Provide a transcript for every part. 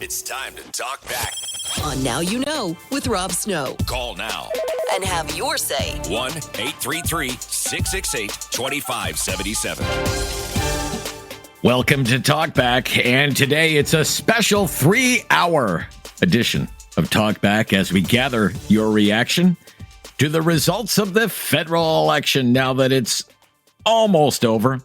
It's time to talk back on Now You Know with Rob Snow. Call now And have your say. 1-833-668-2577. Welcome to Talkback, and today it's a special 3-hour edition of Talkback as we gather your reaction to the results of the federal election now that it's almost over.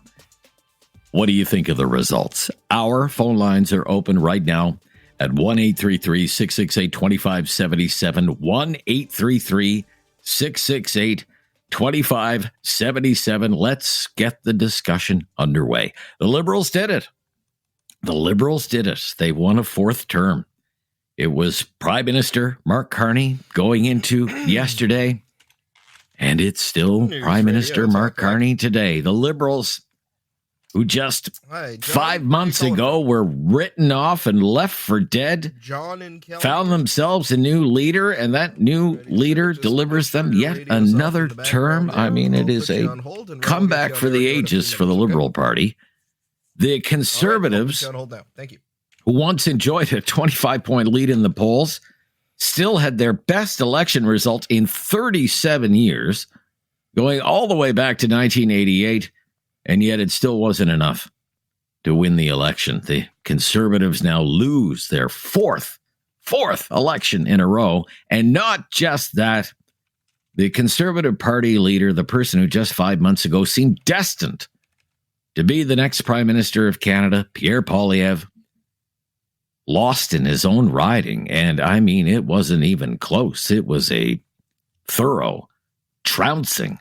What do you think of the results? Our phone lines are open right now at 1-833-668-2577, 1-833-668-2577. Let's get the discussion underway. The Liberals did it. They won a fourth term. It was Prime Minister Mark Carney going into yesterday, and it's still Prime Minister Mark Carney today. The Liberals, who just 5 months ago were written off and left for dead, found themselves a new leader, and that new leader delivers them yet another term. I mean, it is a comeback for the ages for the Liberal Party. The Conservatives, who once enjoyed a 25-point lead in the polls, still had their best election result in 37 years, going all the way back to 1988. And yet it still wasn't enough to win the election. The Conservatives now lose their fourth election in a row. And not just that, the Conservative Party leader, the person who just 5 months ago seemed destined to be the next Prime Minister of Canada, Pierre Poilievre, lost in his own riding. And I mean, it wasn't even close. It was a thorough trouncing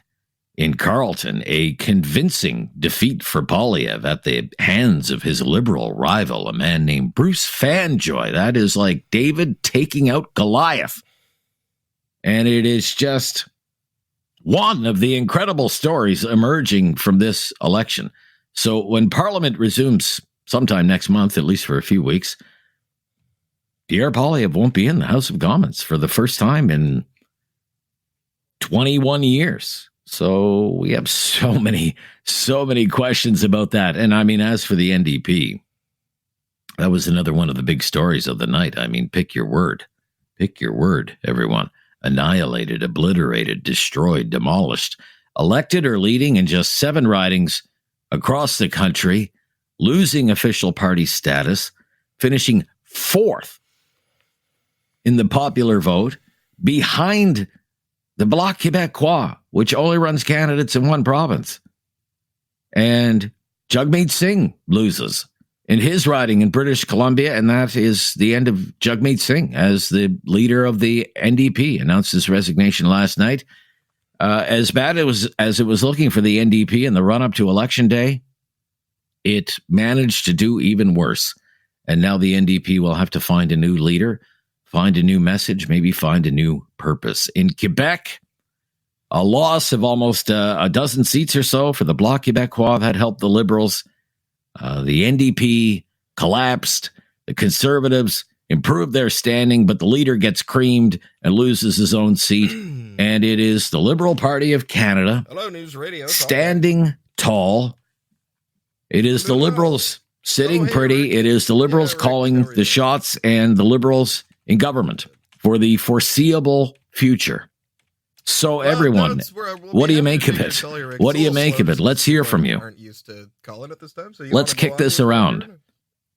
in Carleton, a convincing defeat for Poilievre at the hands of his Liberal rival, a man named Bruce Fanjoy. That is like David taking out Goliath. And it is just one of the incredible stories emerging from this election. So when Parliament resumes sometime next month, at least for a few weeks, Pierre Poilievre won't be in the House of Commons for the first time in 21 years. So we have so many questions about that. And I mean, as for the NDP, that was another one of the big stories of the night. I mean, pick your word, everyone. Annihilated, obliterated, destroyed, demolished, elected or leading in just 7 ridings across the country, losing official party status, finishing 4th in the popular vote, behind the Bloc Québécois, which only runs candidates in one province. And Jagmeet Singh loses in his riding in British Columbia, and that is the end of Jagmeet Singh as the leader of the NDP. Announced his resignation last night. As bad as it was looking for the NDP in the run-up to Election Day, it managed to do even worse. And now the NDP will have to find a new leader, find a new message, maybe find a new purpose. In Quebec, a loss of almost a dozen seats or so for the Bloc Québécois that helped the Liberals. The NDP collapsed. The Conservatives improved their standing, but the leader gets creamed and loses his own seat. And it is the Liberal Party of Canada standing tall. It is the Liberals sitting pretty. It is the Liberals calling the shots and the Liberals in government for the foreseeable future. So everyone, what do you make of it? What do you make of it? Let's hear from you. Let's kick this around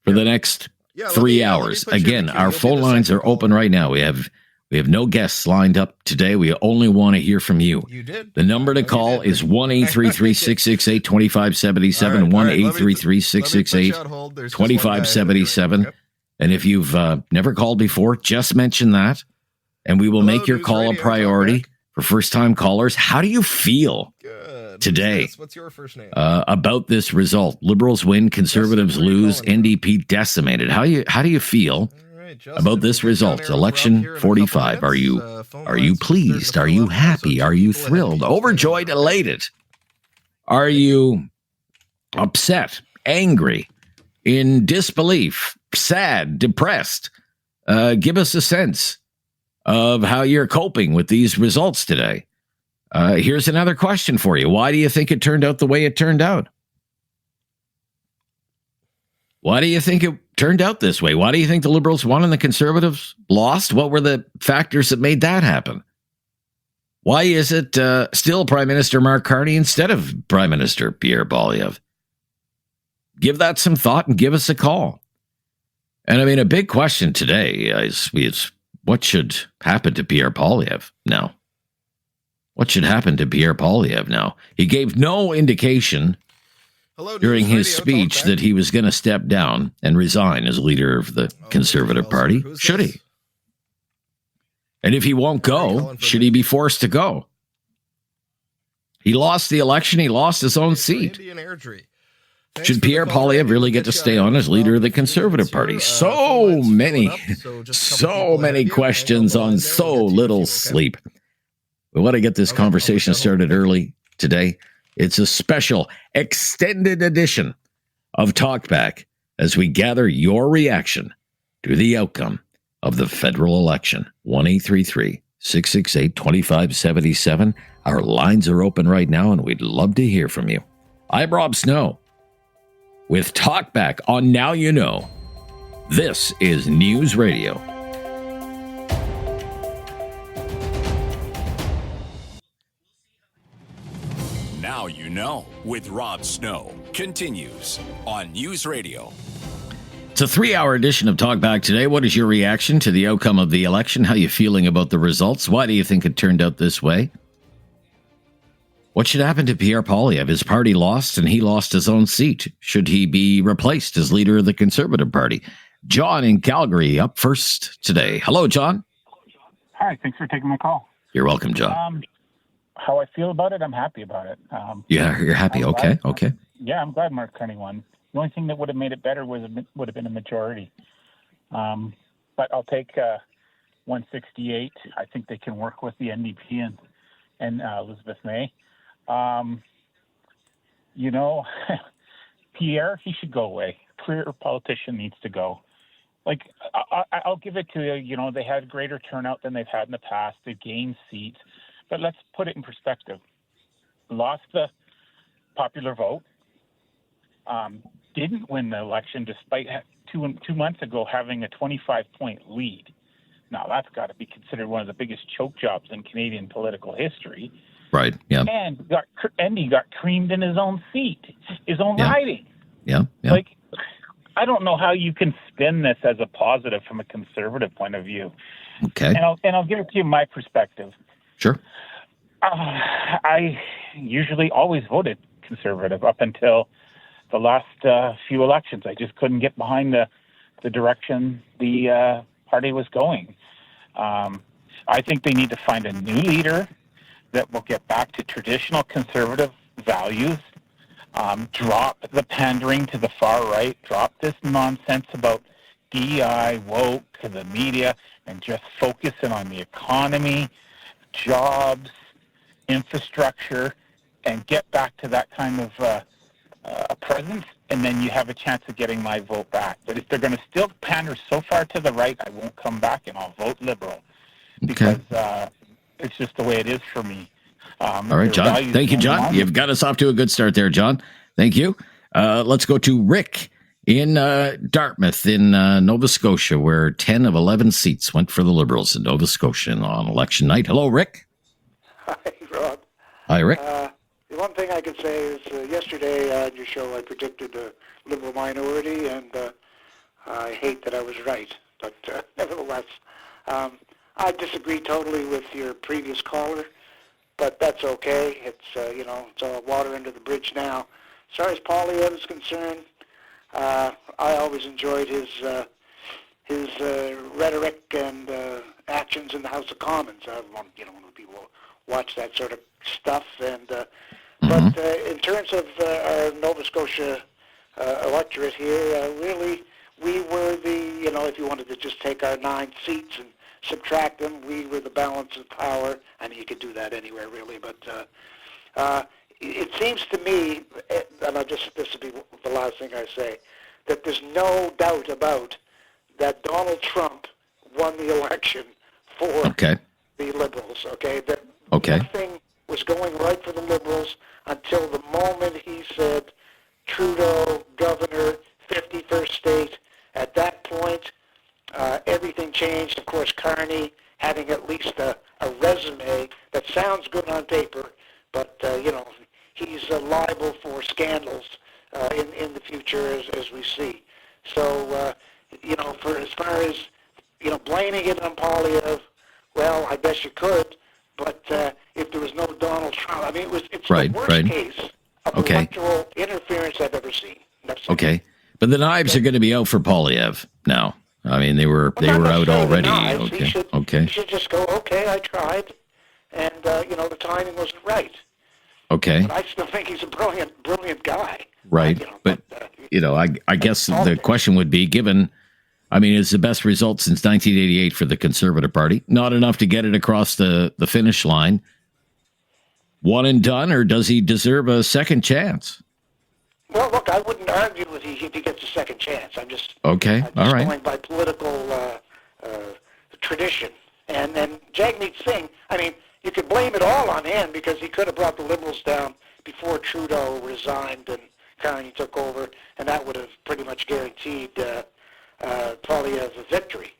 for the next 3 hours. Again, our phone lines are open right now. We have no guests lined up today. We only want to hear from you. The number to call is 1-833-668-2577, 1-833-668-2577. And if you've never called before, just mention that, and we will make your call a priority for first-time callers. How do you feel today what's your first name? About this result? Liberals win, Conservatives lose, NDP decimated. How do you feel about this result? Election 45. Are you pleased? Are you happy? Are you thrilled? Overjoyed? Elated? Are you upset? Angry? In disbelief? Sad? Depressed? Give us a sense of how you're coping with these results today. Here's another question for you. Why do you think it turned out the way it turned out? Why do you think it turned out this way? Why do you think the Liberals won and the Conservatives lost? What were the factors that made that happen? Why is it still Prime Minister Mark Carney instead of Prime Minister Pierre Poilievre? Give that some thought and give us a call. And I mean, a big question today is what should happen to Pierre Poilievre now? What should happen to Pierre Poilievre now? He gave no indication during his speech that he was going to step down and resign as leader of the Conservative Party. Should he? And if he won't go, should he be forced to go? He lost the election. He lost his own seat. Should Pierre Poilievre really get to stay on as leader of the Conservative Party? So many questions on so little sleep. We want to get this conversation started early today. It's a special extended edition of Talkback as we gather your reaction to the outcome of the federal election. 1-833-668-2577. Our lines are open right now, and we'd love to hear from you. I'm Rob Snow with Talkback on Now You Know. This is News Radio. Now You Know with Rob Snow continues on News Radio. It's a 3-hour edition of Talkback today. What is your reaction to the outcome of the election? How are you feeling about the results? Why do you think it turned out this way? What should happen to Pierre Poilievre? His party lost and he lost his own seat. Should he be replaced as leader of the Conservative Party? John in Calgary up first today. Hello, John. Hi, thanks for taking my call. You're welcome, John. How I feel about it, I'm happy about it. Yeah, you're happy. Okay. Yeah, I'm glad Mark Carney won. The only thing that would have made it better would have been a majority. But I'll take 168. I think they can work with the NDP and Elizabeth May. Pierre, he should go away. Career politician needs to go. Like, I'll give it to you. They had greater turnout than they've had in the past. They gained seats. But let's put it in perspective. Lost the popular vote. Didn't win the election despite 2 months ago having a 25-point lead. Now, that's got to be considered one of the biggest choke jobs in Canadian political history. Right, yeah. And he got creamed in his own seat, his own riding. Yeah. Like, I don't know how you can spin this as a positive from a Conservative point of view. Okay. And I'll give it to you my perspective. Sure. I usually always voted Conservative up until the last few elections. I just couldn't get behind the direction the party was going. I think they need to find a new leader that will get back to traditional Conservative values, drop the pandering to the far right, drop this nonsense about DEI, woke, to the media, and just focus in on the economy, jobs, infrastructure, and get back to that kind of presence, and then you have a chance of getting my vote back. But if they're going to still pander so far to the right, I won't come back, and I'll vote Liberal. Because it's just the way it is for me. All right, John. Thank you, John. You've got us off to a good start there, John. Thank you. Let's go to Rick in Dartmouth in Nova Scotia, where 10 of 11 seats went for the Liberals in Nova Scotia on election night. Hello, Rick. Hi, Rob. Hi, Rick. The one thing I could say is yesterday on your show I predicted a Liberal minority, and I hate that I was right. But nevertheless, I disagree totally with your previous caller, but that's okay. It's it's all water under the bridge now. As far as Poilievre is concerned, I always enjoyed his rhetoric and actions in the House of Commons. I'm one of the people who watch that sort of stuff. And but in terms of our Nova Scotia electorate here, really, we were the if you wanted to just take our 9 seats and subtract them, we were the balance of power. I mean, you could do that anywhere, really, but it seems to me, and this will be the last thing I say, that there's no doubt about that Donald Trump won the election for the Liberals, that nothing was going right for the Liberals until the moment he said, Trudeau, governor, 51st state, At that point, everything changed. Of course, Carney having at least a resume that sounds good on paper, but he's liable for scandals in the future, as we see. So, for as far as blaming it on Poilievre, well, I guess you could, but if there was no Donald Trump, I mean, it's the worst case of electoral interference I've ever seen. Okay, but the knives are going to be out for Poilievre now. I mean, they were out already. He should just go, okay, I tried, and the timing wasn't right. Okay. But I still think he's a brilliant guy. Right, I guess the question would be, given, I mean, it's the best result since 1988 for the Conservative Party. Not enough to get it across the finish line. One and done, or does he deserve a second chance? Well, look, I wouldn't argue with he if he gets a second chance. I'm just all right. Going by political tradition. And Jagmeet Singh, I mean, you could blame it all on him because he could have brought the Liberals down before Trudeau resigned and Carney took over, and that would have pretty much guaranteed Poilievre a victory.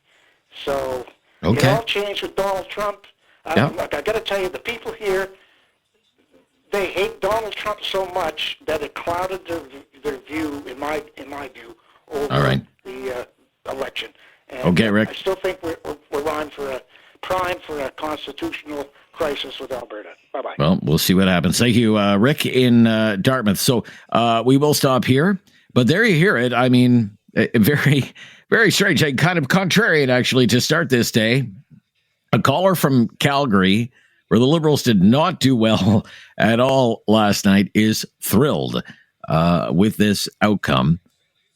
So it all changed with Donald Trump. Look, I got to tell you, the people here, they hate Donald Trump so much that it clouded their view, in my view, over the election. And Rick. I still think we're primed for a constitutional crisis with Alberta. Bye-bye. Well, we'll see what happens. Thank you, Rick in Dartmouth. So we will stop here. But there you hear it. I mean, very, very strange. Kind of contrarian, actually, to start this day. A caller from Calgary, where the Liberals did not do well at all last night, is thrilled with this outcome.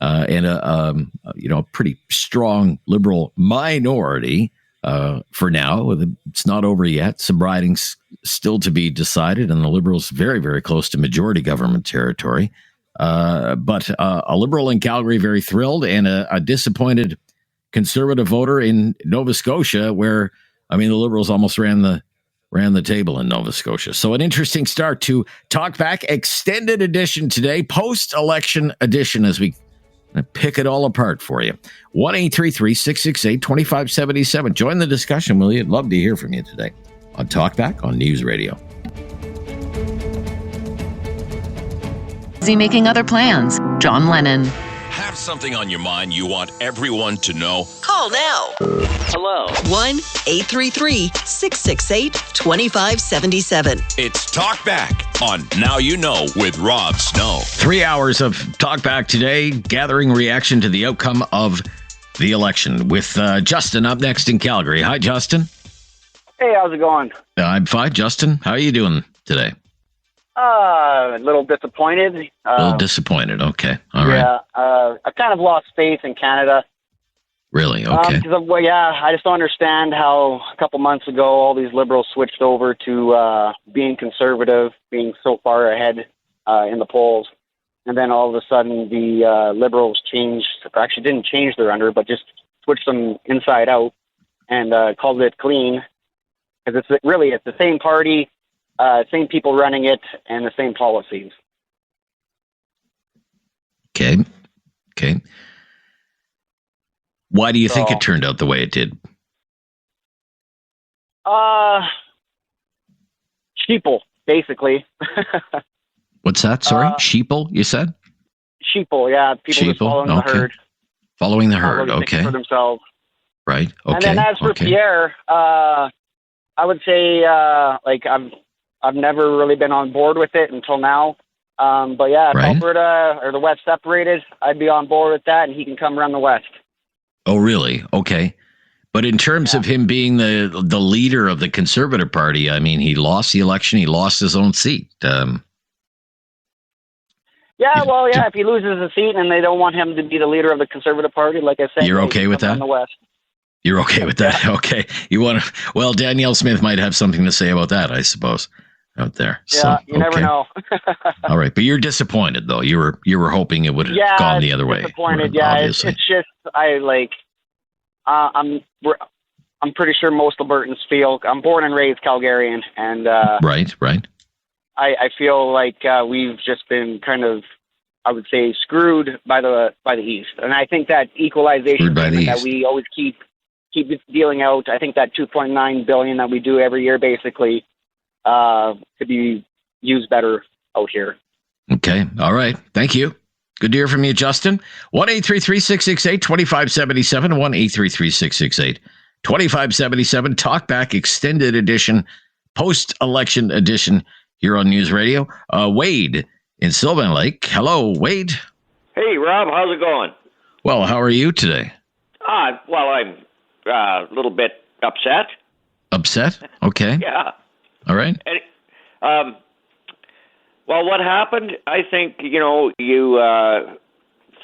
And a pretty strong Liberal minority for now. It's not over yet. Some ridings still to be decided, and the Liberals very, very close to majority government territory. But a Liberal in Calgary very thrilled, and a disappointed Conservative voter in Nova Scotia, where, I mean, the Liberals almost ran the table in Nova Scotia. So an interesting start to Talkback Extended Edition today, post-election edition, as we pick it all apart for you. 1-833-668-2577. Join the discussion, will you? I'd love to hear from you today on Talkback on News Radio. Busy making other plans. John Lennon. Have something on your mind you want everyone to know? Call now. Hello. 1-833-668-2577. It's Talkback on Now You Know with Rob Snow. 3 hours of Talkback today, gathering reaction to the outcome of the election with Justin up next in Calgary. Hi, Justin. Hey, how's it going? I'm fine, Justin. How are you doing today? A little disappointed. A little disappointed. Okay. All right. Yeah. I kind of lost faith in Canada. Really? Okay. I just don't understand how a couple months ago all these Liberals switched over to being conservative, being so far ahead in the polls. And then all of a sudden the Liberals changed, or actually didn't change their under, but just switched them inside out and called it clean. Because it's the same party, same people running it, and the same policies. Okay. Why do you think it turned out the way it did? Sheeple, basically. What's that? Sorry? Sheeple, you said? Sheeple, yeah. People just following the herd. Following the herd, really okay. For themselves. Right, okay. And then as for Pierre, I would say, I've never really been on board with it until now. But yeah, if Alberta or the West separated, I'd be on board with that, and he can come run the West. Oh, really? Okay. But in terms of him being the leader of the Conservative Party, I mean, he lost the election. He lost his own seat. If he loses a seat and they don't want him to be the leader of the Conservative Party, like I said, you're okay with that? Run the West. You're okay with that? Okay. You want to? Well, Danielle Smith might have something to say about that, I suppose, out there. Yeah, so, you never know. All right, but you're disappointed though. You were hoping it would have gone the other way. Disappointed. Yeah, it's just I'm pretty sure most Albertans feel. I'm born and raised Calgarian, and right. I feel like we've just been kind of I would say, screwed by the East. And I think that equalization payment that we always keep dealing out, I think that $2.9 billion that we do every year basically could be used better out here. Okay. All right. Thank you. Good to hear from you, Justin. 1-833-668-2577, 1-833-668-2577, Talkback Extended Edition, Post-Election Edition here on News Radio. Wade in Sylvan Lake. Hello, Wade. Hey, Rob. How's it going? Well, how are you today? Well, I'm a little bit upset. Upset? Okay. Yeah. All right. And, well, what happened, I think, you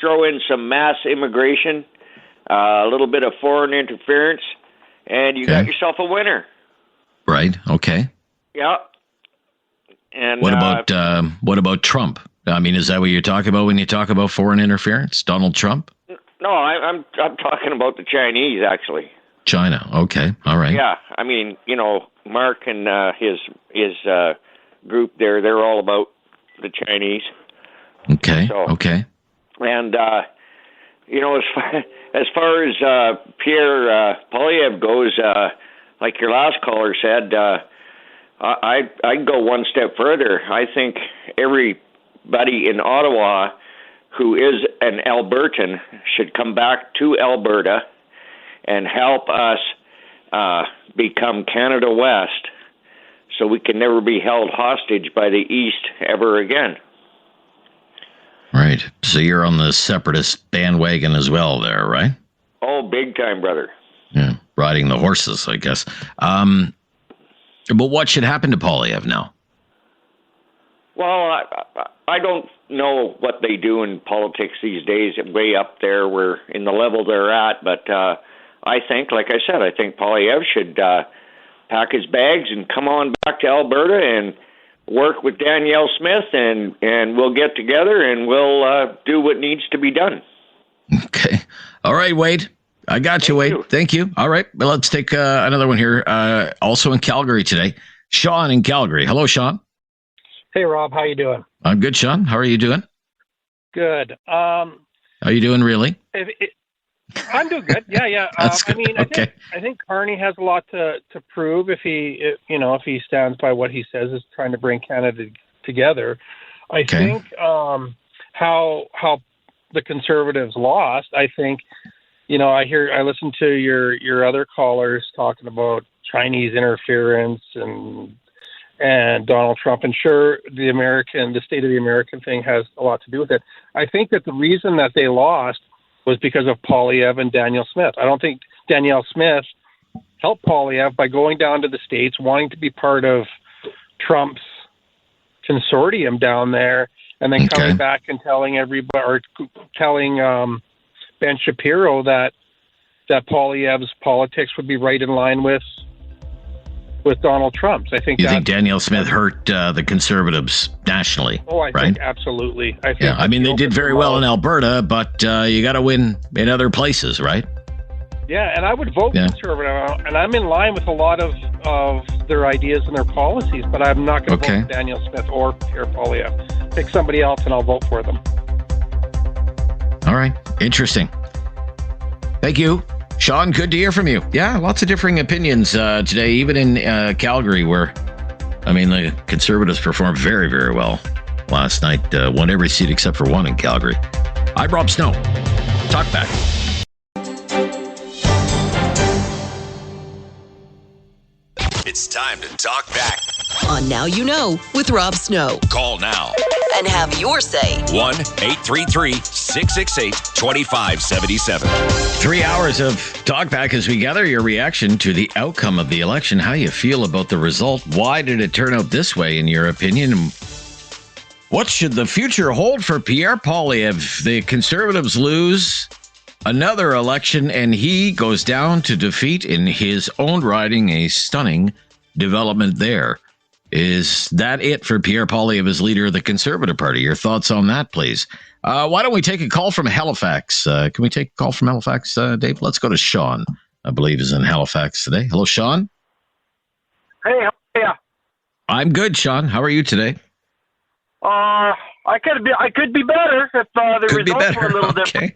throw in some mass immigration, a little bit of foreign interference, and you got yourself a winner. Right. Okay. Yeah. And what about Trump? I mean, is that what you're talking about when you talk about foreign interference? Donald Trump? No, I'm talking about the Chinese, actually. China. Okay. All right. Yeah. I mean, Mark and his group there, they're all about the Chinese. Okay. Okay. And as far as Pierre Poilievre goes, like your last caller said, I'd go one step further. I think everybody in Ottawa who is an Albertan should come back to Alberta and help us become Canada West, so we can never be held hostage by the East ever again. Right. So you're on the separatist bandwagon as well there, right? Oh, big time, brother. Yeah. Riding the horses, I guess. But what should happen to Poilievre now? Well, I don't know what they do in politics these days, way up there, where in the level they're at. But I think, like I said, I think Poilievre should pack his bags and come on back to Alberta and work with Danielle Smith, and we'll get together and we'll do what needs to be done. Okay. All right, Wade. I got you, Wade. Thank you. All right. Well, let's take another one here. Also in Calgary today. Sean in Calgary. Hello, Sean. Hey, Rob. How you doing? I'm good, Sean. How are you doing? Good. How are you doing, really? I'm doing good. Yeah. That's good. I think Carney has a lot to prove if he stands by what he says is trying to bring Canada together. I think how the Conservatives lost. I think I listened to your other callers talking about Chinese interference and Donald Trump, and sure, the State of the American thing has a lot to do with it. I think that the reason that they lost was because of Poilievre and Danielle Smith. I don't think Danielle Smith helped Poilievre by going down to the States, wanting to be part of Trump's consortium down there, and then coming back and telling everybody, or telling Ben Shapiro that Poilievre's politics would be right in line with Donald Trump's. I think. You think Danielle Smith hurt the Conservatives nationally? Oh, I think absolutely. I think. Yeah, I mean they did very well in Alberta, but you got to win in other places, right? Yeah, and I would vote Conservative, and I'm in line with a lot of their ideas and their policies, but I'm not going to vote for Danielle Smith or Pierre Poilievre. Pick somebody else, and I'll vote for them. All right, interesting. Thank you. Sean, good to hear from you. Yeah, lots of differing opinions today, even in Calgary, where, the Conservatives performed very, very well last night. Won every seat except for one in Calgary. I'm Rob Snow. Talk back. It's time to talk back. On Now You Know with Rob Snow. Call now And have your say. 1-833-668-2577. 3 hours of talkback as we gather your reaction to the outcome of the election. How you feel about the result? Why did it turn out this way, in your opinion? What should the future hold for Pierre Poilievre? The Conservatives lose another election, and he goes down to defeat in his own riding. A stunning development there. Is that it for Pierre Poilievre as leader of the Conservative Party? Your thoughts on that, please. Why don't we take a call from Halifax? Can we take a call from Halifax, Dave? Let's go to Sean, I believe is in Halifax today. Hello, Sean. Hey, how are you? I'm good, Sean. How are you today? I I could be better if the Could be results better. were a little different. Okay.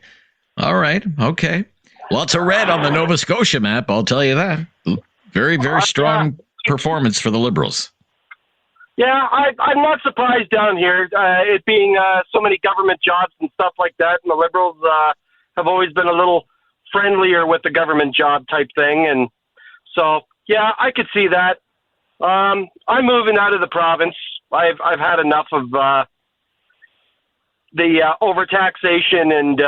All right. Okay. Lots of red on the Nova Scotia map, I'll tell you that. Very, very strong performance for the Liberals. Yeah, I'm not surprised down here, it being so many government jobs and stuff like that, and the Liberals have always been a little friendlier with the government job type thing, and so, yeah, I could see that. I'm moving out of the province. I've had enough of the overtaxation and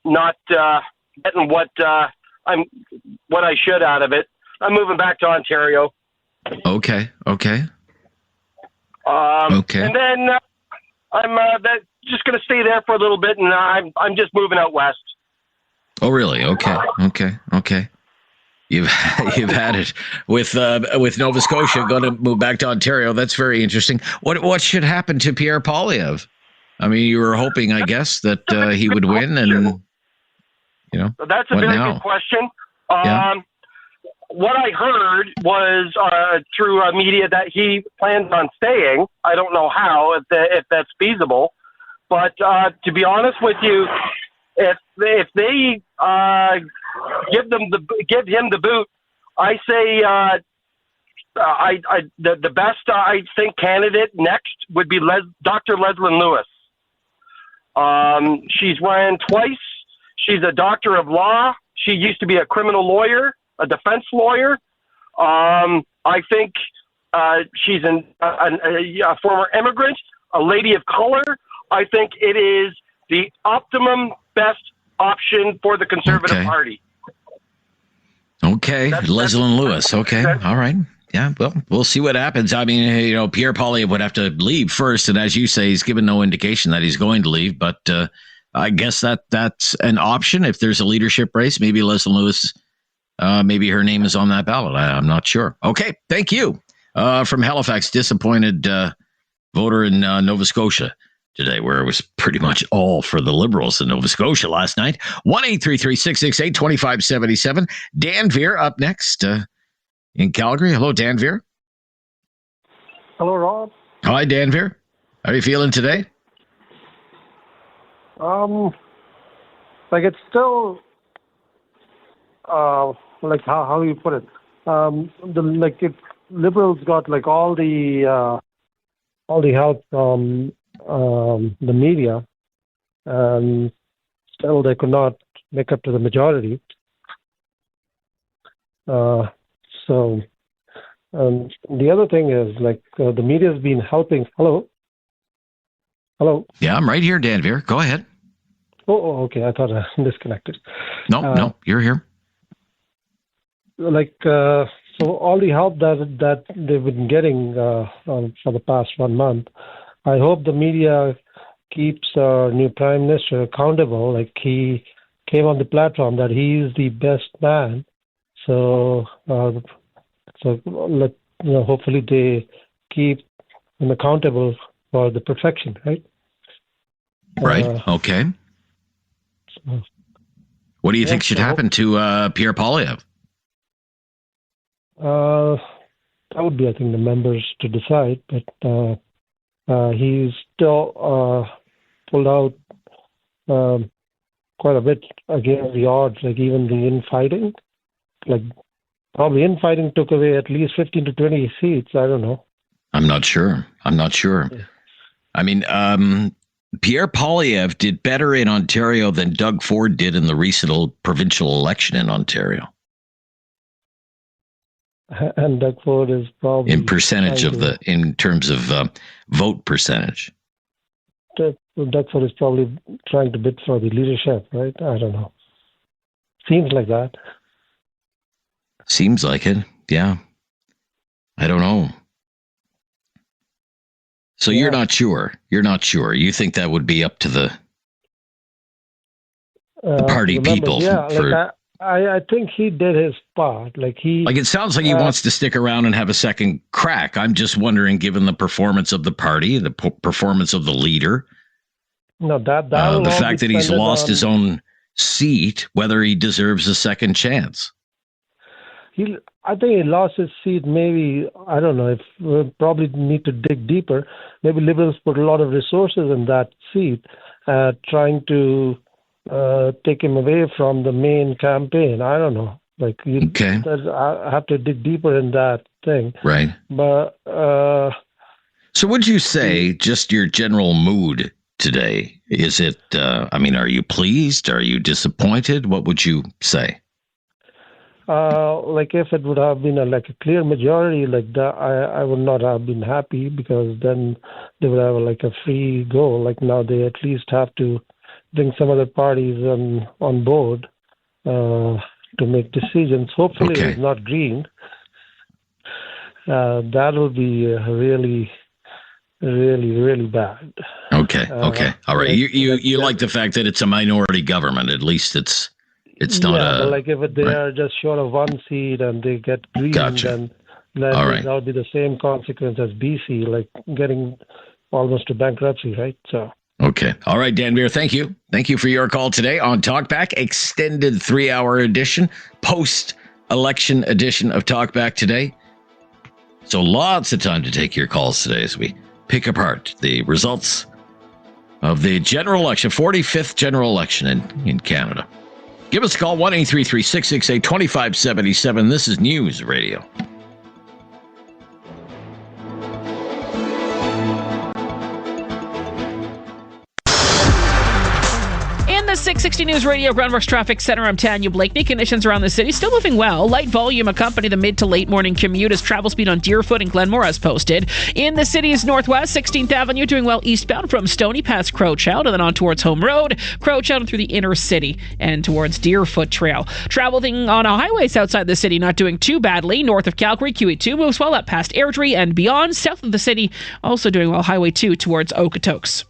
not getting what I should out of it. I'm moving back to Ontario. Okay. Okay. And then I'm just going to stay there for a little bit, and I'm just moving out west. Oh, really? Okay. Okay. You've had it with Nova Scotia going to move back to Ontario. That's very interesting. What should happen to Pierre Poilievre? I mean, you were hoping, I guess, that he would win, and that's a very good question. What I heard was through media that he plans on staying. I don't know how, if that's feasible. But to be honest with you, if they give him the boot, I say the best I think candidate next would be Dr. Leslyn Lewis. She's ran twice. She's a doctor of law. She used to be a criminal lawyer, a defense lawyer. I think she's a former immigrant, a lady of color. I think it is the optimum best option for the Conservative Party. Okay, Leslyn Lewis. Okay, all right. Yeah, well, we'll see what happens. I mean, Pierre Poilievre would have to leave first, and as you say, he's given no indication that he's going to leave, but I guess that's an option. If there's a leadership race, maybe Leslyn Lewis, maybe her name is on that ballot. I'm not sure. Okay, thank you. From Halifax, disappointed voter in Nova Scotia today, where it was pretty much all for the Liberals in Nova Scotia last night. 1-833-668-2577. Dan Veer up next in Calgary. Hello, Dan Veer. Hello, Rob. Hi, Dan Veer. How are you feeling today? It's still, how you put it? If Liberals got all the help from the media, and still they could not make up to the majority. The other thing is the media has been helping. Hello. Yeah, I'm right here, Dan Veer. Go ahead. Oh, okay. I thought I disconnected. No, you're here. So all the help that they've been getting for the past 1 month, I hope the media keeps our new Prime Minister accountable. He came on the platform that he is the best man. So hopefully they keep him accountable for the perfection, right? Right. Okay. What do you think should happen to Pierre Poilievre? That would be, I think, the members to decide. But he's still pulled out quite a bit against the odds. Even the infighting, probably infighting took away at least 15 to 20 seats. I don't know. I'm not sure. Yeah. I mean, Pierre Poilievre did better in Ontario than Doug Ford did in the recent provincial election in Ontario. And Doug Ford is probably in percentage in terms of vote percentage. Doug Ford is probably trying to bid for the leadership, right? I don't know. Seems like that. Seems like it. Yeah. I don't know. So you're not sure. You think that would be up to the party people? Yeah, I think he did his part. It sounds like he wants to stick around and have a second crack. I'm just wondering, given the performance of the party, the performance of the leader, the fact that he's lost his own seat, whether he deserves a second chance. I think he lost his seat. Maybe, I don't know, if we probably need to dig deeper. Maybe Liberals put a lot of resources in that seat, trying to take him away from the main campaign. I don't know. I have to dig deeper in that thing. Right. But so would you say just your general mood today? Is it, are you pleased? Are you disappointed? What would you say? If it would have been a clear majority like that, I would not have been happy, because then they would have a free go. Now they at least have to bring some other parties on board to make decisions. Hopefully it's not Green. That would be really, really, really bad. Okay. All right. You like the fact that it's a minority government. At least it's not but if they are just short of one seat and they get Green, then that would be the same consequence as BC, getting almost to bankruptcy, right? So. Okay. All right, Dan Beer, thank you. Thank you for your call today on Talkback, extended 3-hour edition, post-election edition of Talkback today. So lots of time to take your calls today as we pick apart the results of the general election, 45th general election in Canada. Give us a call, 1-833-668-2577. This is News Radio. The 660 News Radio Groundworks Traffic Center. I'm Tanya Blakeney. Conditions around the city still moving well. Light volume accompany the mid to late morning commute as travel speed on Deerfoot and Glenmore as posted. In the city's northwest, 16th Avenue doing well eastbound from Stony past Crouchout and then on towards Home Road, Crouchout and through the inner city and towards Deerfoot Trail. Traveling on highways outside the city not doing too badly. North of Calgary, QE2 moves well up past Airdrie and beyond. South of the city also doing well. Highway 2 towards Okotoks.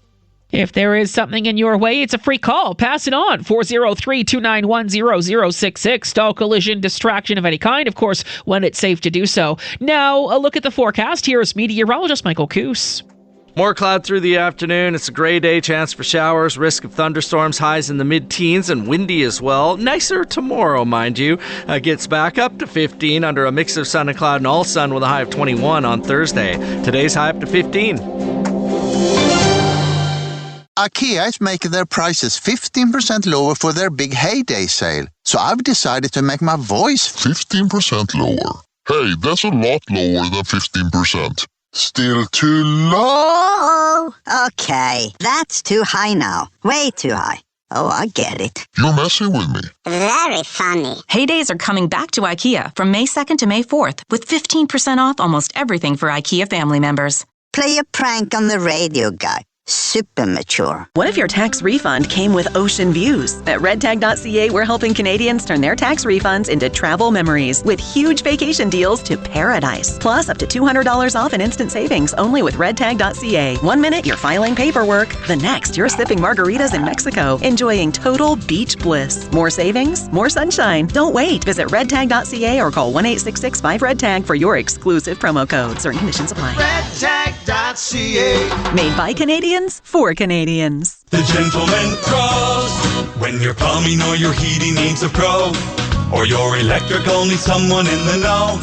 If there is something in your way, it's a free call. Pass it on. 403-291-0066. Stall, collision, distraction of any kind, of course, when it's safe to do so. Now, a look at the forecast. Here's meteorologist Michael Coos. More cloud through the afternoon. It's a gray day, chance for showers, risk of thunderstorms, highs in the mid-teens, and windy as well. Nicer tomorrow, mind you. Gets back up to 15 under a mix of sun and cloud and all sun with a high of 21 on Thursday. Today's high up to 15. IKEA is making their prices 15% lower for their big heyday sale. So I've decided to make my voice 15% lower. Hey, that's a lot lower than 15%. Still too low. Oh, okay. That's too high now. Way too high. Oh, I get it. You're messing with me. Very funny. Heydays are coming back to IKEA from May 2nd to May 4th with 15% off almost everything for IKEA family members. Play a prank on the radio guy. Super mature. What if your tax refund came with ocean views? At redtag.ca, we're helping Canadians turn their tax refunds into travel memories with huge vacation deals to paradise. Plus, up to $200 off in instant savings only with redtag.ca. 1 minute, you're filing paperwork. The next, you're sipping margaritas in Mexico, enjoying total beach bliss. More savings, more sunshine. Don't wait. Visit redtag.ca or call 1-866-5REDTAG for your exclusive promo code. Certain conditions apply. redtag.ca. Made by Canadians for Canadians. The Gentleman Pros. When your plumbing or your heating needs a pro, or your electrical needs someone in the know,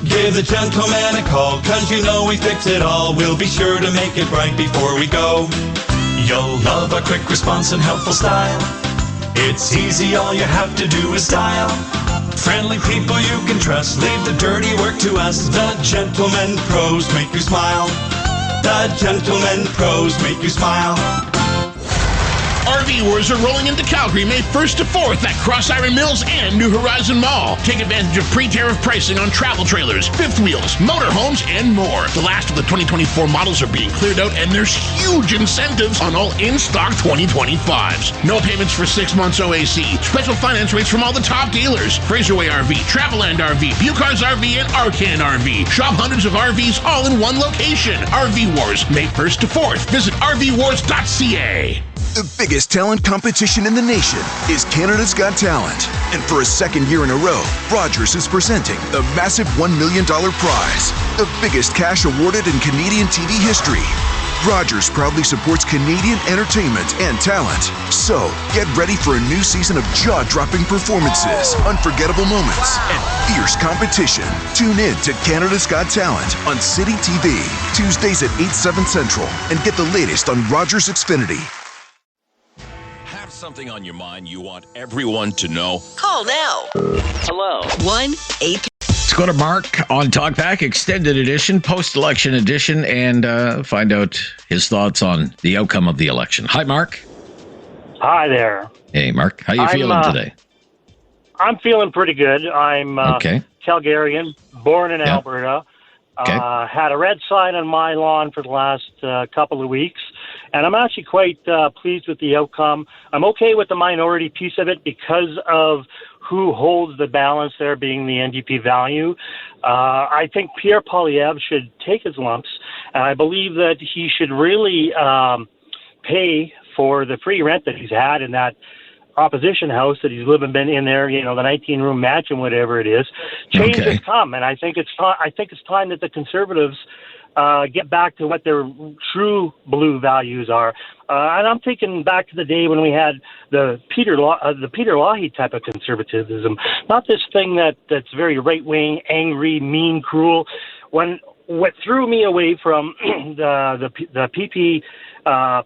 give the Gentleman a call, 'cause you know we fix it all. We'll be sure to make it right before we go. You'll love our quick response and helpful style. It's easy, all you have to do is dial. Friendly people you can trust, leave the dirty work to us. The Gentleman Pros make you smile. The Gentleman Pros make you smile. RV Wars are rolling into Calgary May 1st to 4th at Cross Iron Mills and New Horizon Mall. Take advantage of pre-tariff pricing on travel trailers, fifth wheels, motorhomes, and more. The last of the 2024 models are being cleared out, and there's huge incentives on all in-stock 2025s. No payments for 6 months OAC. Special finance rates from all the top dealers. Fraserway RV, Traveland RV, Bucars RV, and Arcan RV. Shop hundreds of RVs all in one location. RV Wars, May 1st to 4th. Visit rvwars.ca. The biggest talent competition in the nation is Canada's Got Talent. And for a second year in a row, Rogers is presenting the massive $1 million prize, the biggest cash awarded in Canadian TV history. Rogers proudly supports Canadian entertainment and talent. So, get ready for a new season of jaw-dropping performances, unforgettable moments, and fierce competition. Tune in to Canada's Got Talent on City TV, Tuesdays at 8/7 Central, and get the latest on Rogers Xfinity. Have something on your mind you want everyone to know? Call now. Hello. 1-8. Let's go to Mark on TalkBack Extended Edition, post-election edition, and find out his thoughts on the outcome of the election. Hi, Mark. Hi there. Hey, Mark. How you feeling today? I'm feeling pretty good. I'm Calgarian, born in Alberta. Had a red sign on my lawn for the last couple of weeks, and I'm actually quite pleased with the outcome. I'm okay with the minority piece of it because of who holds the balance there, being the NDP value. I think Pierre Poilievre should take his lumps, and I believe that he should really pay for the free rent that he's had in that opposition house that he's living in there, the 19-room mansion, whatever it is. Change has come, and I think it's time that the Conservatives get back to what their true blue values are. And I'm thinking back to the day when we had the Peter Lougheed type of conservatism, not this thing that's very right-wing, angry, mean, cruel. What threw me away from the PP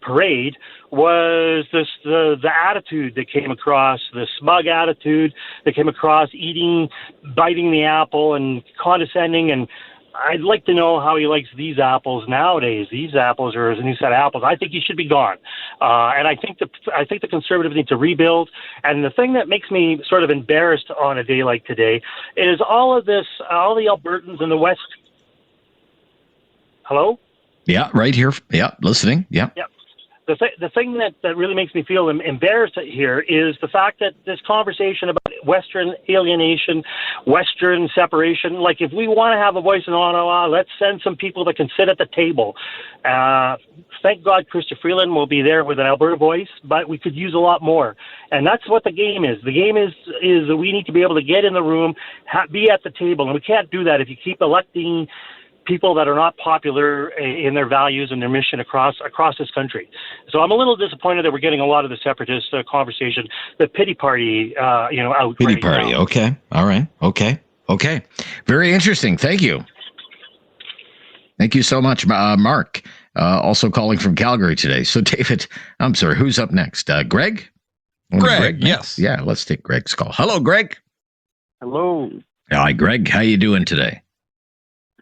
parade was the attitude that came across, the smug attitude that came across, biting the apple and condescending. And I'd like to know how he likes these apples nowadays. These apples are his new set of apples. I think he should be gone. And I think the Conservatives need to rebuild. And the thing that makes me sort of embarrassed on a day like today is all the Albertans in the West. Hello? Yeah, right here. Yeah, listening. Yeah. Yeah. The thing that really makes me feel embarrassed here is the fact that this conversation about Western alienation, Western separation, like if we want to have a voice in Ottawa, let's send some people that can sit at the table. Thank God Chrystia Freeland will be there with an Alberta voice, but we could use a lot more. And that's what the game is. The game is that we need to be able to get in the room, be at the table, and we can't do that if you keep electing people that are not popular in their values and their mission across this country. So I'm a little disappointed that we're getting a lot of the separatist conversation, the pity party, out. Pity party. Now. Okay. All right. Okay. Very interesting. Thank you. Thank you so much, Mark. Also calling from Calgary today. So David, I'm sorry, who's up next? Greg? Greg, yes. Yeah, let's take Greg's call. Hello, Greg. Hello. Hi, Greg. How you doing today?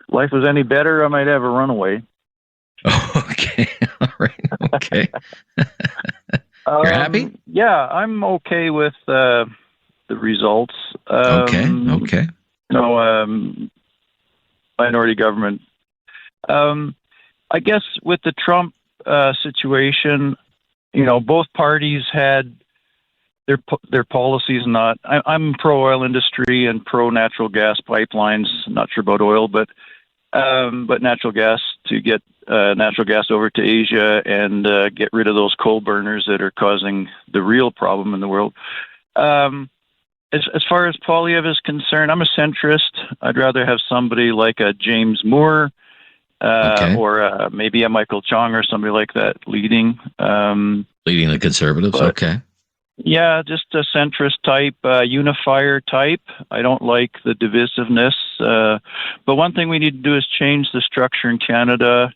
Life was any better, I might have a runaway. Okay. All right. Okay. You're happy? Yeah, I'm okay with the results. Okay. Minority government. I guess with the Trump situation, both parties had their policies not. I'm pro oil industry and pro natural gas pipelines. Not sure about oil, but natural gas, to get natural gas over to Asia and get rid of those coal burners that are causing the real problem in the world. As far as Poilievre is concerned, I'm a centrist. I'd rather have somebody like a James Moore or maybe a Michael Chong or somebody like that leading the Conservatives. Okay. Yeah, just a centrist type, unifier type. I don't like the divisiveness. But one thing we need to do is change the structure in Canada.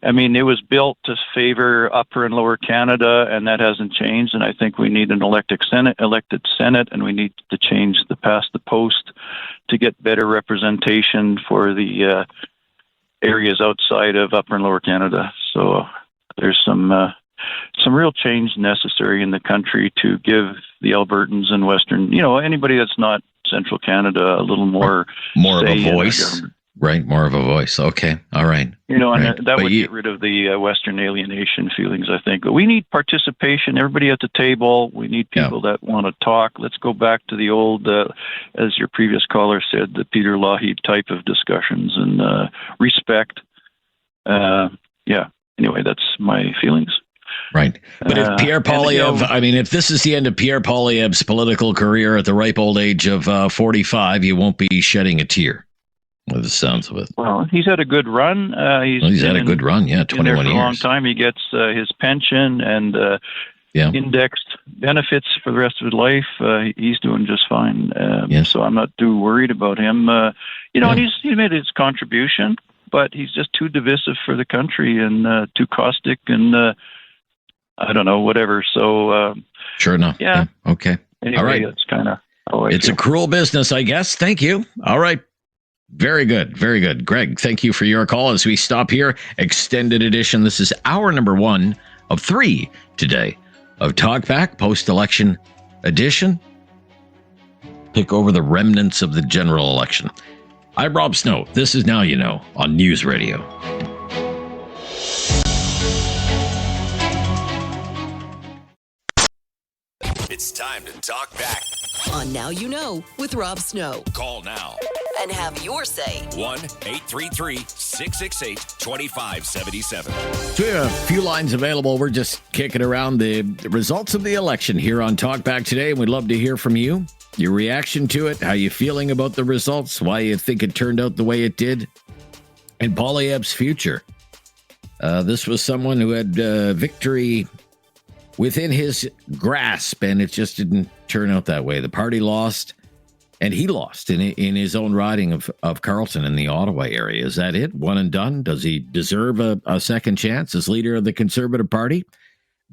I mean, it was built to favor Upper and Lower Canada, and that hasn't changed. And I think we need an elected Senate, and we need to change the past the post to get better representation for the areas outside of Upper and Lower Canada. So there's some real change necessary in the country to give the Albertans and Western, anybody that's not Central Canada a little more of a voice. Right, more of a voice. Okay, all right. And that would get rid of the Western alienation feelings, I think. But we need participation, everybody at the table. We need people that want to talk. Let's go back to the old, as your previous caller said, the Peter Lougheed type of discussions and respect. Anyway, that's my feelings. Right. But if Pierre Poilievre, if this is the end of Pierre Poilievre's political career at the ripe old age of 45, you won't be shedding a tear. Well, the sounds of it. Well, he's had a good run. He's had a good run, yeah, 21 years. For a long years. time. He gets his pension and indexed benefits for the rest of his life. He's doing just fine. So I'm not too worried about him. And he's made his contribution, but he's just too divisive for the country and too caustic and I don't know, whatever. So sure enough. Yeah. Okay. Anyway, all right. It's kind of it's a cruel business, I guess. Thank you. All right. Very good. Very good. Greg, thank you for your call as we stop here. Extended edition. This is hour number 1 of 3 today of Talkback post-election edition. Pick over the remnants of the general election. I'm Rob Snow. This is Now You Know on News Radio. It's time to talk back. On Now You Know with Rob Snow. Call now. And have your say. 1-833-668-2577. So we have a few lines available. We're just kicking around the results of the election here on Talkback today. And we'd love to hear from you. Your reaction to it, how you feeling about the results, why you think it turned out the way it did, and Poilievre's future. This was someone who had victory within his grasp, and it just didn't turn out that way. The party lost, and he lost in his own riding of Carleton in the Ottawa area. Is that it? One and done? Does he deserve a second chance as leader of the Conservative Party?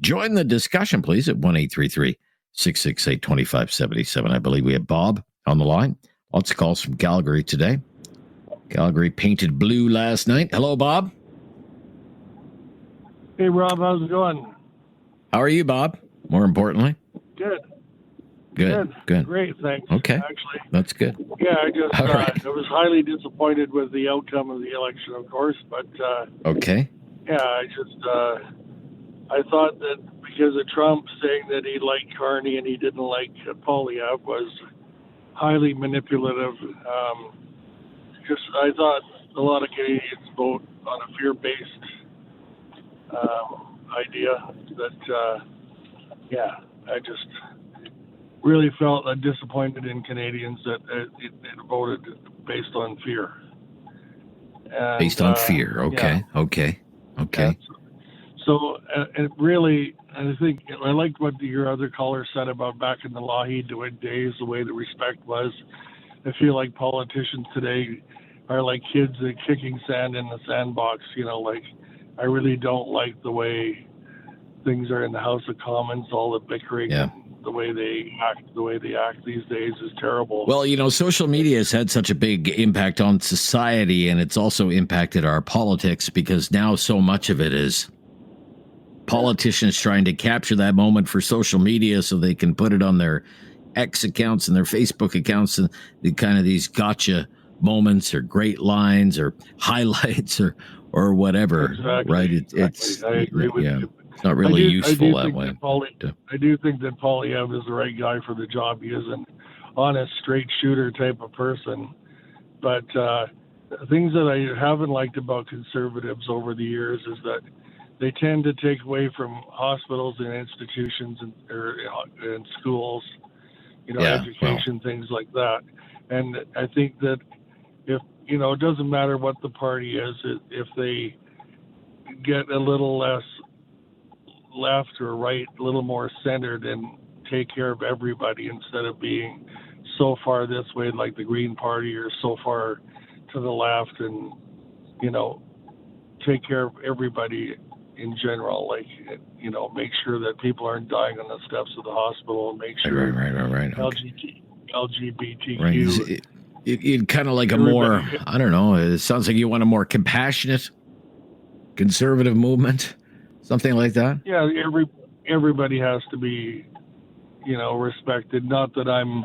Join the discussion, please, at 1-833-668-2577. I believe we have Bob on the line. Lots of calls from Calgary today. Calgary painted blue last night. Hello, Bob. Hey, Rob. How's it going? How are you, Bob? More importantly. Good. Good. Great, thanks. Okay. Actually. That's good. Yeah, I just right. I was highly disappointed with the outcome of the election, of course, but okay. Yeah, I thought that because of Trump saying that he liked Carney and he didn't like Poilievre was highly manipulative. I thought a lot of Canadians vote on a fear-based idea that, I just really felt disappointed in Canadians that it voted based on fear. And, based on fear. Okay. Yeah. Okay. So it really, I think I liked what your other caller said about back in the Lougheed days, the way the respect was. I feel like politicians today are like kids that kicking sand in the sandbox. I really don't like the way things are in the House of Commons. All the bickering, the way they act these days is terrible. Well, social media has had such a big impact on society, and it's also impacted our politics because now so much of it is politicians trying to capture that moment for social media so they can put it on their X accounts and their Facebook accounts, and these gotcha moments or great lines or highlights or whatever. Exactly. Right? I agree with you. It's not really useful that way. I do think that Poilievre is the right guy for the job. He is an honest, straight shooter type of person. But things that I haven't liked about Conservatives over the years is that they tend to take away from hospitals and institutions and schools, education, things like that. And I think that if, it doesn't matter what the party is, if they get a little less left or right, a little more centered and take care of everybody instead of being so far this way like the Green Party or so far to the left and, take care of everybody in general, make sure that people aren't dying on the steps of the hospital and make sure right. LGBTQ. Right. You'd kind of like a more, I don't know, it sounds like you want a more compassionate conservative movement, something like that. Yeah, everybody has to be, respected. Not that I'm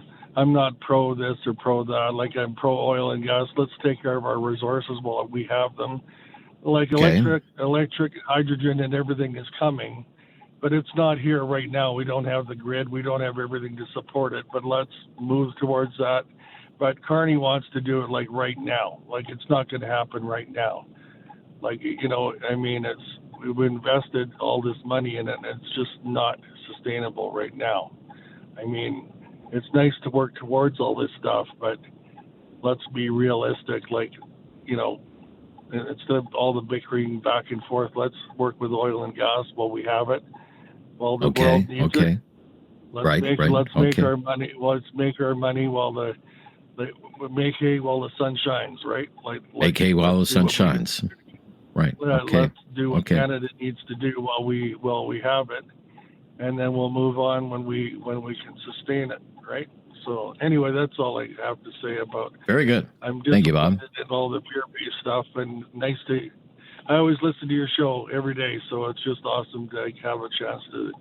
not pro this or pro that. Like I'm pro oil and gas. Let's take care of our resources while we have them. Like electric, hydrogen, and everything is coming, but it's not here right now. We don't have the grid. We don't have everything to support it. But let's move towards that. But Carney wants to do it right now. It's not going to happen right now. We've invested all this money in it, and it's just not sustainable right now. It's nice to work towards all this stuff, but let's be realistic. Like, instead of all the bickering back and forth, let's work with oil and gas while we have it, while the world needs it. Let's make our money. Let's make our money while the make hay while the sun shines. Right. Make hay while the sun shines. Right. Let's do what Canada needs to do while we have it, and then we'll move on when we can sustain it. Right. So anyway, that's all I have to say about. Very good. Thank you, Bob. And all the peer-based stuff, and I always listen to your show every day, so it's just awesome to have a chance to.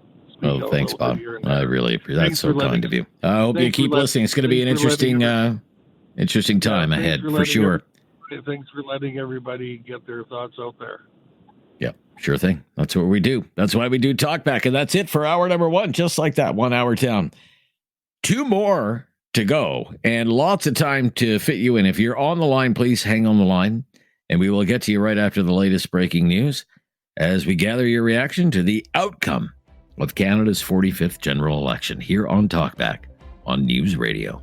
Oh, thanks, Bob. I really appreciate. That's so kind of you. I hope you keep listening. It's going to be an interesting time ahead for sure. Thanks for letting everybody get their thoughts out there. Yeah, sure thing. That's what we do. That's why we do Talkback, and that's it for hour number 1. Just like that, 1 hour down. 2 more to go, and lots of time to fit you in. If you're on the line, please hang on the line, and we will get to you right after the latest breaking news as we gather your reaction to the outcome of Canada's 45th general election here on Talkback on News Radio.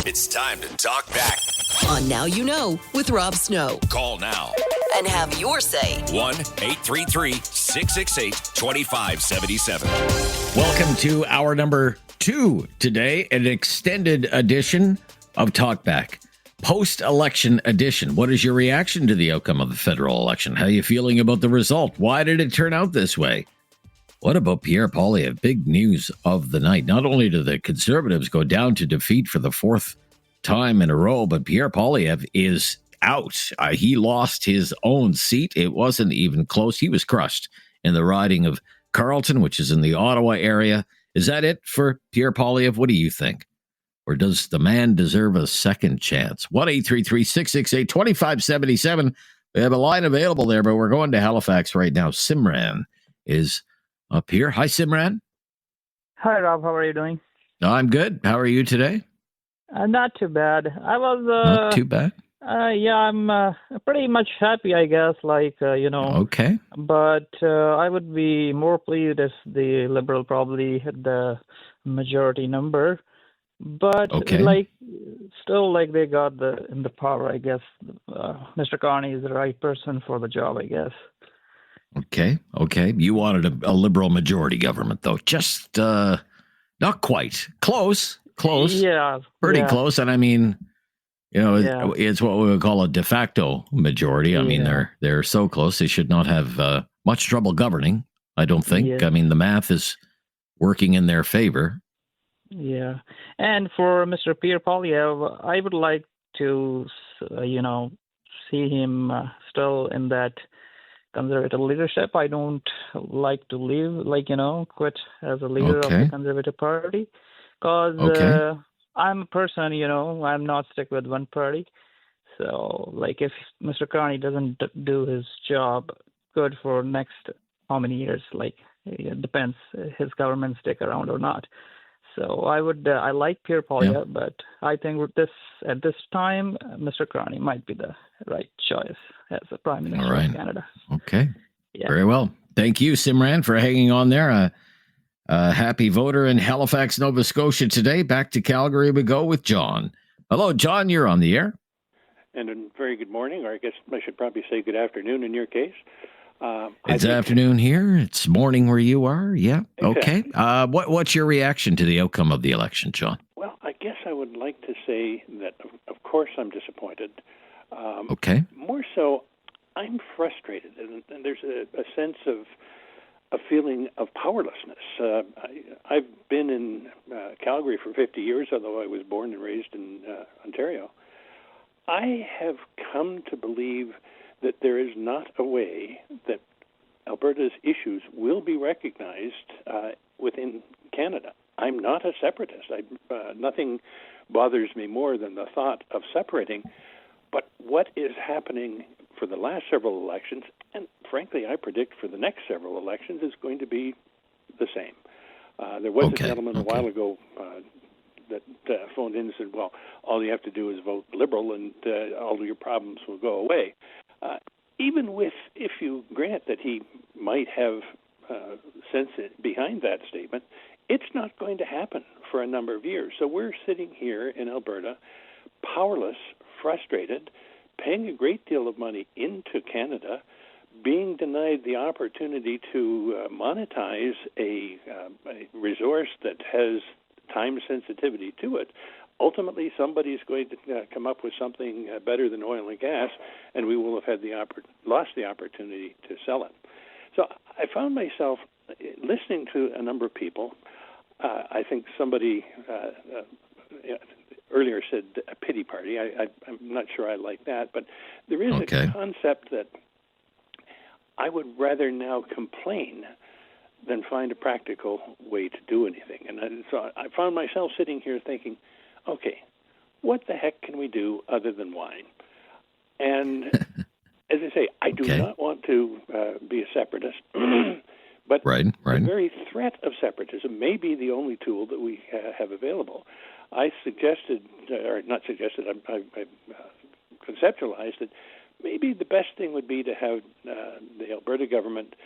It's time to talk back on Now You Know with Rob Snow. Call now and have your say. 1-833-668-2577. Welcome to hour number 2 today, an extended edition of Talkback, post-election edition. What is your reaction to the outcome of the federal election? How are you feeling about the result? Why did it turn out this way? What about Pierre Poilievre? Big news of the night. Not only do the Conservatives go down to defeat for the 4th time in a row, but Pierre Poilievre is out. He lost his own seat. It wasn't even close. He was crushed in the riding of Carleton, which is in the Ottawa area. Is that it for Pierre Poilievre? What do you think? Or does the man deserve a second chance? 1-833-668-2577. We have a line available there, but we're going to Halifax right now. Simran is up here. Hi, Simran. Hi, Rob. How are you doing? I'm good. How are you today? Not too bad. I was... Not too bad? Yeah, I'm pretty much happy, I guess, Okay. But I would be more pleased if the Liberal probably had the majority number. But, still, they got in the power, I guess. Mr. Carney is the right person for the job, I guess. Okay. You wanted a Liberal majority government, though. Just not quite. Close. Yeah. Pretty close. And I mean, it's what we would call a de facto majority. I mean, they're so close. They should not have much trouble governing, I don't think. Yeah. I mean, the math is working in their favor. Yeah. And for Mr. Pierre Poilievre, I would like to, see him still in that Conservative leadership. I don't like to leave, quit as a leader of the Conservative Party. Because I'm a person, I'm not stuck with one party. So, if Mr. Carney doesn't do his job good for next how many years, it depends his government stick around or not. So I like Pierre Poilievre, but I think at this time, Mr. Carney might be the right choice as the Prime Minister of Canada. Okay. Yeah. Very well. Thank you, Simran, for hanging on there. A happy voter in Halifax, Nova Scotia today. Back to Calgary we go with John. Hello, John. You're on the air. And a very good morning, or I guess I should probably say good afternoon in your case. It's afternoon here. It's morning where you are. Yeah. Okay. What's your reaction to the outcome of the election, John? Well, I guess I would like to say that, of course, I'm disappointed. Okay. More so, I'm frustrated, and there's a sense of a feeling of powerlessness. I've been in Calgary for 50 years, although I was born and raised in Ontario. I have come to believe that there is not a way that Alberta's issues will be recognized within Canada. I'm not a separatist. Nothing bothers me more than the thought of separating. But what is happening for the last several elections, and frankly, I predict for the next several elections, is going to be the same. There was a gentleman a while ago that phoned in and said, well, all you have to do is vote Liberal and all of your problems will go away. Even if you grant that he might have sense behind that statement, it's not going to happen for a number of years. So we're sitting here in Alberta, powerless, frustrated, paying a great deal of money into Canada, being denied the opportunity to monetize a resource that has time sensitivity to it. Ultimately, somebody's going to come up with something better than oil and gas, and we will have had lost the opportunity to sell it. So I found myself listening to a number of people. I think somebody earlier said a pity party. I'm not sure I like that, but there is a concept that I would rather now complain than find a practical way to do anything. And so I found myself sitting here thinking, okay, what the heck can we do other than whine? And as I say, I do not want to be a separatist, but the very threat of separatism may be the only tool that we have available. I suggested, or not suggested, I conceptualized that maybe the best thing would be to have the Alberta government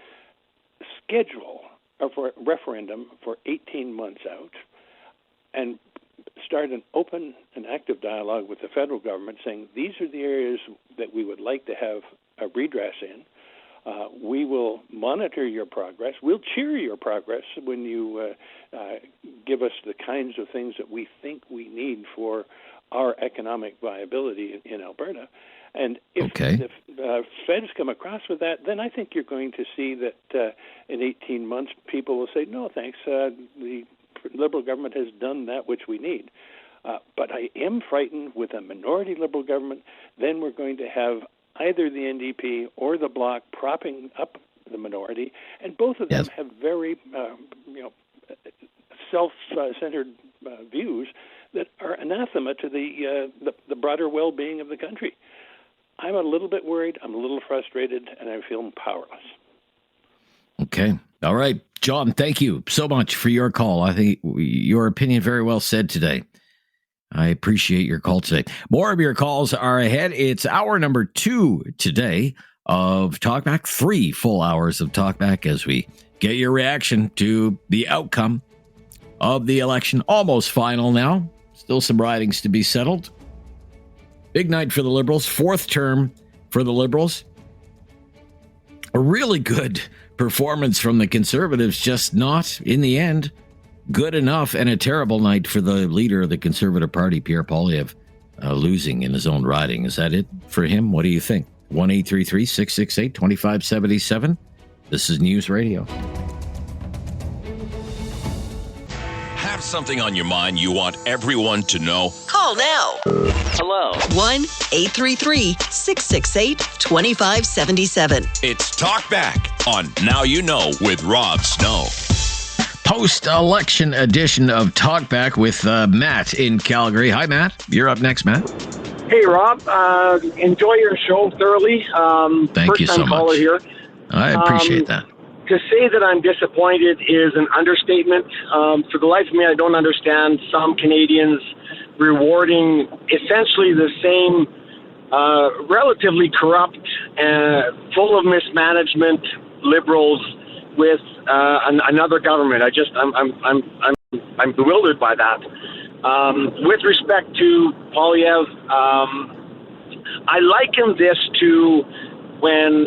schedule a referendum for 18 months out and start an open and active dialogue with the federal government saying these are the areas that we would like to have a redress in. We will monitor your progress. We'll cheer your progress when you give us the kinds of things that we think we need for our economic viability in Alberta. And if the feds come across with that, then I think you're going to see that in 18 months people will say, no, thanks, the Liberal government has done that which we need. But I am frightened with a minority Liberal government, then we're going to have either the NDP or the Bloc propping up the minority, and both of them have very self-centered views that are anathema to the broader well-being of the country. I'm a little bit worried, I'm a little frustrated, and I'm feeling powerless. Okay. All right. John, thank you so much for your call. I think your opinion very well said today. I appreciate your call today. More of your calls are ahead. It's hour number 2 today of Talkback, 3 full hours of Talkback as we get your reaction to the outcome of the election. Almost final now. Still some ridings to be settled. Big night for the Liberals. 4th term for the Liberals. A really good performance from the Conservatives, just not, in the end, good enough, and a terrible night for the leader of the Conservative Party, Pierre Poilievre, losing in his own riding. Is that it for him? What do you think? 1-833-668-2577. This is News Radio. Have something on your mind you want everyone to know? Call now. Hello. 1-833-668-2577. It's Talk Back on Now You Know with Rob Snow. Post-election edition of Talkback with Matt in Calgary. Hi, Matt. You're up next, Matt. Hey, Rob. Enjoy your show thoroughly. Thank you so much. Here. I appreciate that. To say that I'm disappointed is an understatement. For the life of me, I don't understand some Canadians rewarding essentially the same relatively corrupt, full of mismanagement Liberals with another government. I'm bewildered by that. With respect to Poilievre, I liken this to when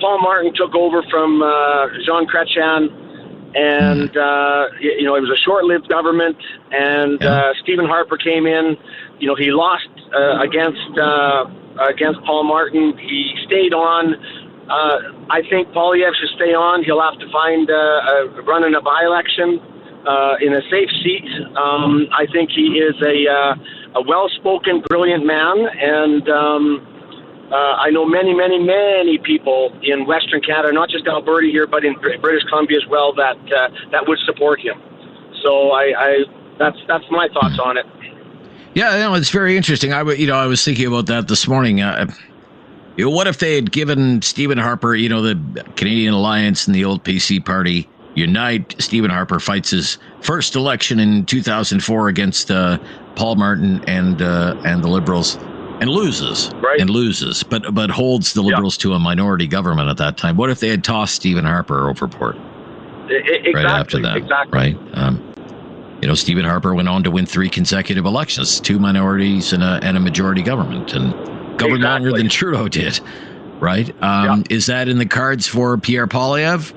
Paul Martin took over from Jean Chrétien, and it was a short-lived government, and Stephen Harper came in. He lost against Paul Martin. He stayed on. I think Poilievre should stay on. He'll have to find run in a by-election in a safe seat. I think he is a well-spoken, brilliant man, and I know many, many, many people in Western Canada, not just Alberta here, but in British Columbia as well, that would support him. So that's my thoughts on it. Yeah, it's very interesting. I was thinking about that this morning. What if they had given Stephen Harper, the Canadian Alliance and the old PC party unite? Stephen Harper fights his first election in 2004 against Paul Martin and the Liberals. And loses, but holds the Liberals to a minority government at that time. What if they had tossed Stephen Harper overboard right after that? Exactly. Right. Stephen Harper went on to win 3 consecutive elections, 2 minorities and a majority government, and governed longer than Trudeau did. Right? Is that in the cards for Pierre Poilievre?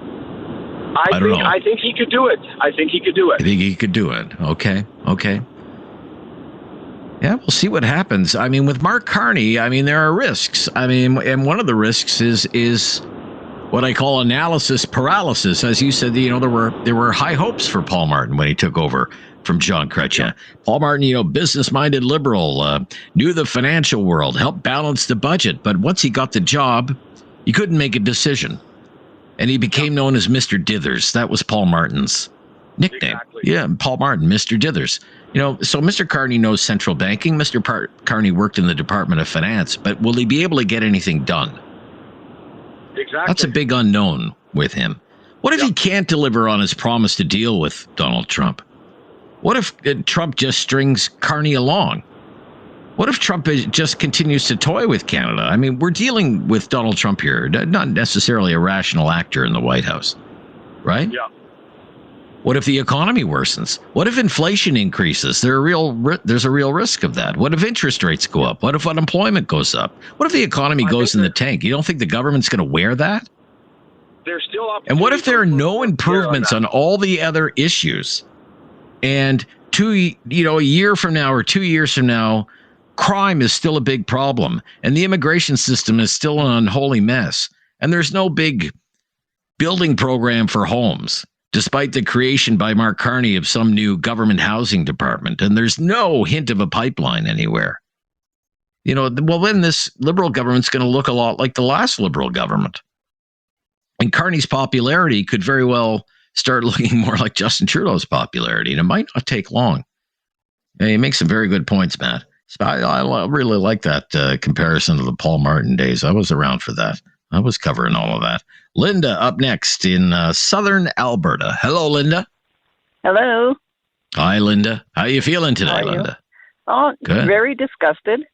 I don't know. I think he could do it. I think he could do it. Okay. Yeah, we'll see what happens. I mean, with Mark Carney, there are risks. And one of the risks is what I call analysis paralysis. As you said, there were high hopes for Paul Martin when he took over from Jean Chrétien. Paul Martin, business-minded liberal, knew the financial world, helped balance the budget. But once he got the job, he couldn't make a decision. And he became known as Mr. Dithers. That was Paul Martin's nickname. Exactly. Yeah, Paul Martin, Mr. Dithers. So Mr. Carney knows central banking. Mr. Carney worked in the Department of Finance, but will he be able to get anything done? Exactly. That's a big unknown with him. What if he can't deliver on his promise to deal with Donald Trump? What if Trump just strings Carney along? What if Trump just continues to toy with Canada? We're dealing with Donald Trump here, not necessarily a rational actor in the White House, right? Yeah. What if the economy worsens? What if inflation increases? There's a real risk of that. What if interest rates go up? What if unemployment goes up? What if the economy goes in the tank? You don't think the government's going to wear that? There's still and what if there are no improvements on all the other issues? And a year from now or 2 years from now, crime is still a big problem, and the immigration system is still an unholy mess, and there's no big building program for homes, despite the creation by Mark Carney of some new government housing department, and there's no hint of a pipeline anywhere. Then this Liberal government's going to look a lot like the last Liberal government. And Carney's popularity could very well start looking more like Justin Trudeau's popularity, and it might not take long. You make some very good points, Matt. I really like that comparison to the Paul Martin days. I was around for that. I was covering all of that. Linda up next in southern Alberta. Hello, Linda. Hello. Hi, Linda. How are you feeling today, Linda? Oh, good. Very disgusted.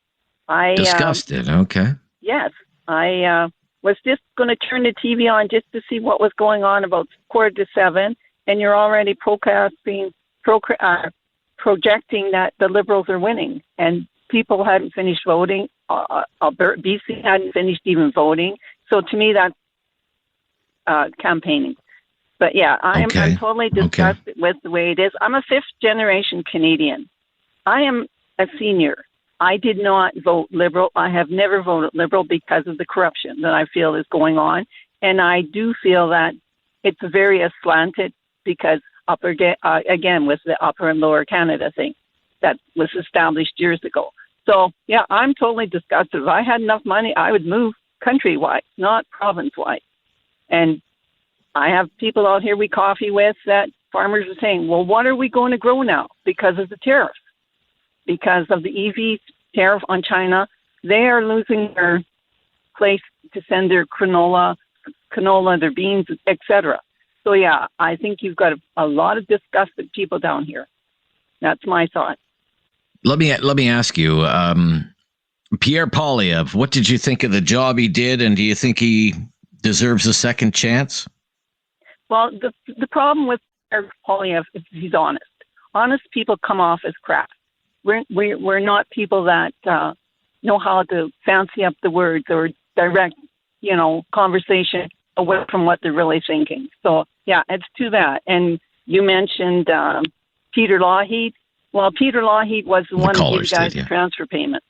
Disgusted, okay. Yes. I was just going to turn the TV on just to see what was going on about 6:45, and you're already projecting that the Liberals are winning, and people hadn't finished voting. BC hadn't finished even voting. So to me, that's campaigning. But yeah, I'm totally disgusted with the way it is. I'm a 5th-generation Canadian. I am a senior. I did not vote Liberal. I have never voted Liberal because of the corruption that I feel is going on. And I do feel that it's very slanted because again, with the Upper and Lower Canada thing that was established years ago. So, yeah, I'm totally disgusted. If I had enough money, I would move countrywide, not province-wide. And I have people out here we coffee with that farmers are saying, well, what are we going to grow now because of the tariffs? Because of the EV tariff on China, they are losing their place to send their canola, their beans, etc. So, yeah, I think you've got a lot of disgusted people down here. That's my thought. Let me ask you, Pierre Poilievre, what did you think of the job he did, and do you think he deserves a second chance? Well, the problem with Pierre Poilievre is he's honest. Honest people come off as crap. We're not people that know how to fancy up the words or direct, conversation away from what they're really thinking. So, yeah, it's to that. And you mentioned Peter Lougheed. Well, Peter Lougheed was the one who gave guys the transfer payments.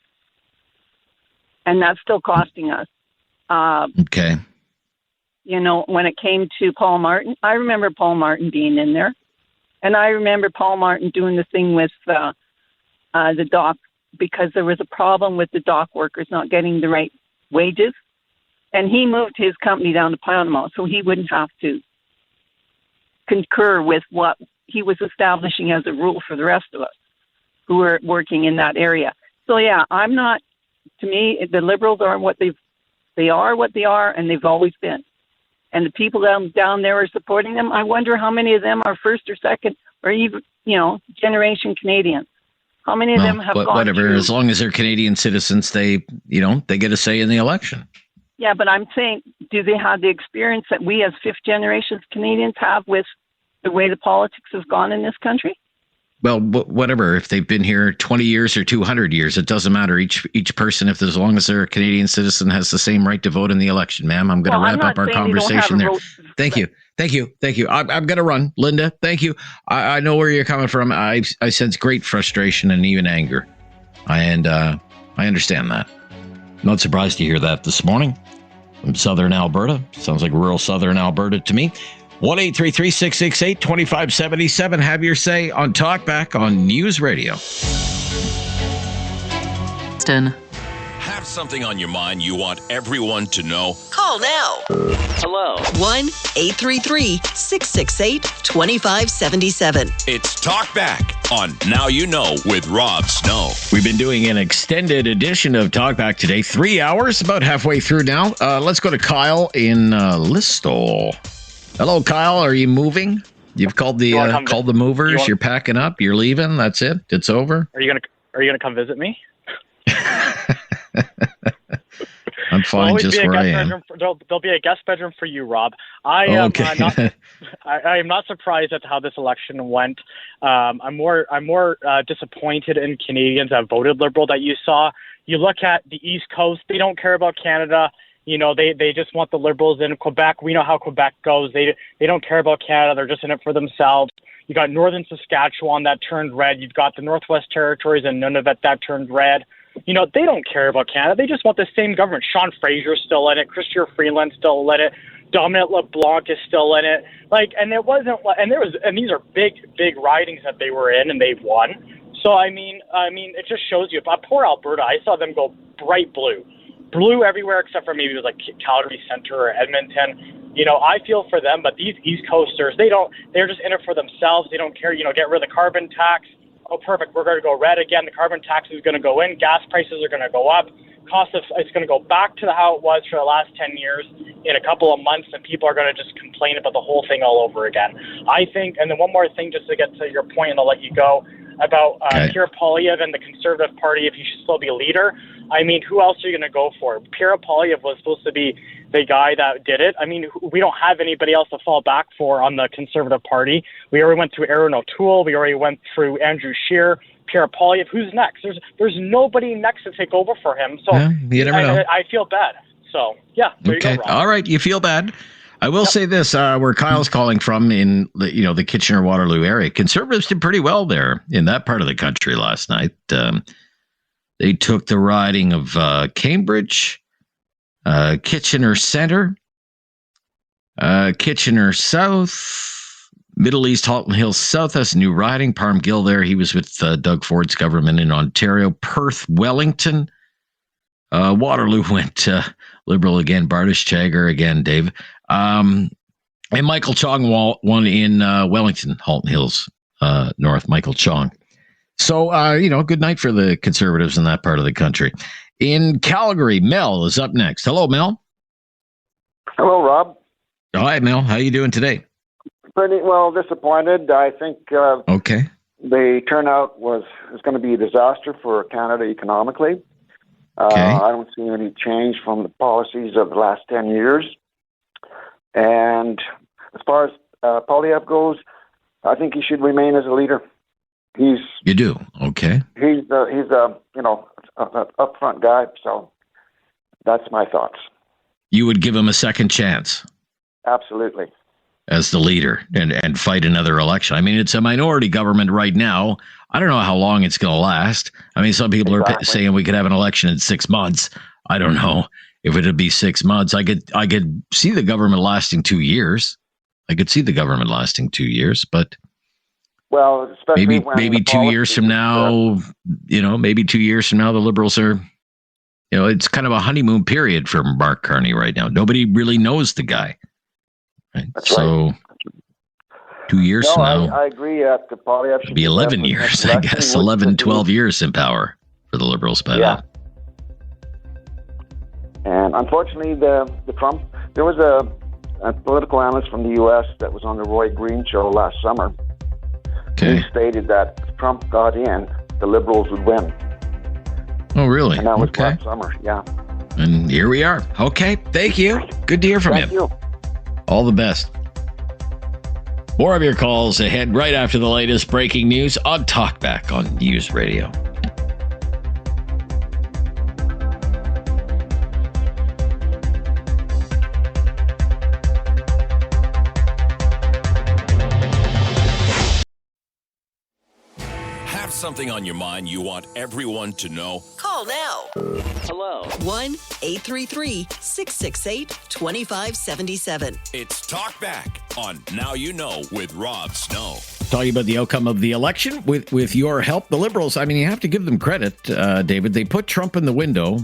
And that's still costing us. Okay. When it came to Paul Martin, I remember Paul Martin being in there. And I remember Paul Martin doing the thing with the dock because there was a problem with the dock workers not getting the right wages. And he moved his company down to Panama so he wouldn't have to concur with what he was establishing as a rule for the rest of us who were working in that area. So, yeah, to me, the Liberals are what they are, and they've always been. And the people down there are supporting them. I wonder how many of them are first or second or even, generation Canadians. How many of them have gone whatever, through? As long as they're Canadian citizens, they get a say in the election. Yeah, but I'm saying, do they have the experience that we as fifth generation Canadians have with the way the politics has gone in this country? Well, whatever. If they've been here 20 years or 200 years, it doesn't matter. Each person, as long as they're a Canadian citizen, has the same right to vote in the election, ma'am. I'm going to wrap up our conversation there. Thank you. I'm going to run. Linda, thank you. I know where you're coming from. I sense great frustration and even anger. And I understand that. Not surprised to hear that this morning from Southern Alberta. Sounds like rural Southern Alberta to me. 1-833-668-2577. Have your say on Talkback on News Radio. Have something on your mind you want everyone to know? Call now. Hello. 1-833-668-2577. It's Talkback on Now You Know with Rob Snow. We've been doing an extended edition of Talkback today. 3 hours, about halfway through now. Let's go to Kyle in Listowel. Hello, Kyle. Are you moving? You've called the movers. You're packing up. You're leaving. That's it. It's over. Are you gonna come visit me? I'm fine just where I am. There'll be a guest bedroom for you, Rob. I am not surprised at how this election went. I'm more disappointed in Canadians that voted Liberal that you saw. You look at the East Coast; they don't care about Canada. They just want the Liberals in Quebec. We know how Quebec goes. They don't care about Canada. They're just in it for themselves. You got Northern Saskatchewan that turned red. You've got the Northwest Territories and Nunavut that turned red. They don't care about Canada. They just want the same government. Sean Fraser's still in it. Chrystia Freeland's still in it. Dominic LeBlanc is still in it. These are big ridings that they were in and they've won. So I mean, it just shows you. Poor Alberta, I saw them go bright blue everywhere except for maybe it was like Calgary Centre or Edmonton. I feel for them, but these East Coasters, they're just in it for themselves. They don't care. Get rid of the carbon tax. Oh, perfect. We're going to go red again. The carbon tax is going to go in. Gas prices are going to go up. It's going to go back to how it was for the last 10 years in a couple of months, and people are going to just complain about the whole thing all over again. I think, and then one more thing just to get to your point and I'll let you go, about Pierre Poilievre and the Conservative Party, if he should still be a leader. I mean, who else are you going to go for? Pierre Poilievre was supposed to be the guy that did it. I mean, we don't have anybody else to fall back for on the Conservative Party. We already went through Erin O'Toole. We already went through Andrew Scheer. Pierre Poilievre, who's next? There's nobody next to take over for him. So you never know. I feel bad. So, yeah, there you go, Rob. All right, you feel bad. I will say this, where Kyle's calling from in the Kitchener-Waterloo area, Conservatives did pretty well there in that part of the country last night. They took the riding of Cambridge, Kitchener Centre, Kitchener South, Middle East Halton Hills South. That's a new riding. Parham Gill there. He was with Doug Ford's government in Ontario. Perth, Wellington. Waterloo went Liberal again. Bardish Chagger again, Dave. And Michael Chong won in Wellington, Halton Hills North. Michael Chong. So, good night for the Conservatives in that part of the country. In Calgary, Mel is up next. Hello, Mel. Hello, Rob. Hi, Mel. How are you doing today? Pretty well disappointed. I think the turnout is going to be a disaster for Canada economically. I don't see any change from the policies of the last 10 years. And as far as Poilievre goes, I think he should remain as a leader. You do? Okay. He's an upfront guy, so that's my thoughts. You would give him a second chance? Absolutely. As the leader and fight another election. I mean, it's a minority government right now. I don't know how long it's going to last. I mean, some people are saying we could have an election in 6 months. I don't know if it'd be 6 months. I could see the government lasting 2 years. I could see the government lasting 2 years, but maybe 2 years from now, maybe 2 years from now, the Liberals are it's kind of a honeymoon period for Mark Carney right now. Nobody really knows the guy. Right? Right. 2 years from now. I agree. Poilievre should be 11 years, I guess. 11, 12 years in power for the Liberals by then. And unfortunately, there was a political analyst from the U.S. that was on the Roy Green show last summer. Okay. He stated that if Trump got in, the Liberals would win. Oh, really? And that was last summer, yeah. And here we are. Okay, thank you. Good to hear from you. Thank you. All the best. More of your calls ahead right after the latest breaking news on Talkback on News Radio. Have something on your mind you want everyone to know? Call now. Hello. 1-833-668-2577. It's Talkback on Now You Know with Rob Snow. Talking about the outcome of the election with your help, the Liberals, I mean, you have to give them credit, David. They put Trump in the window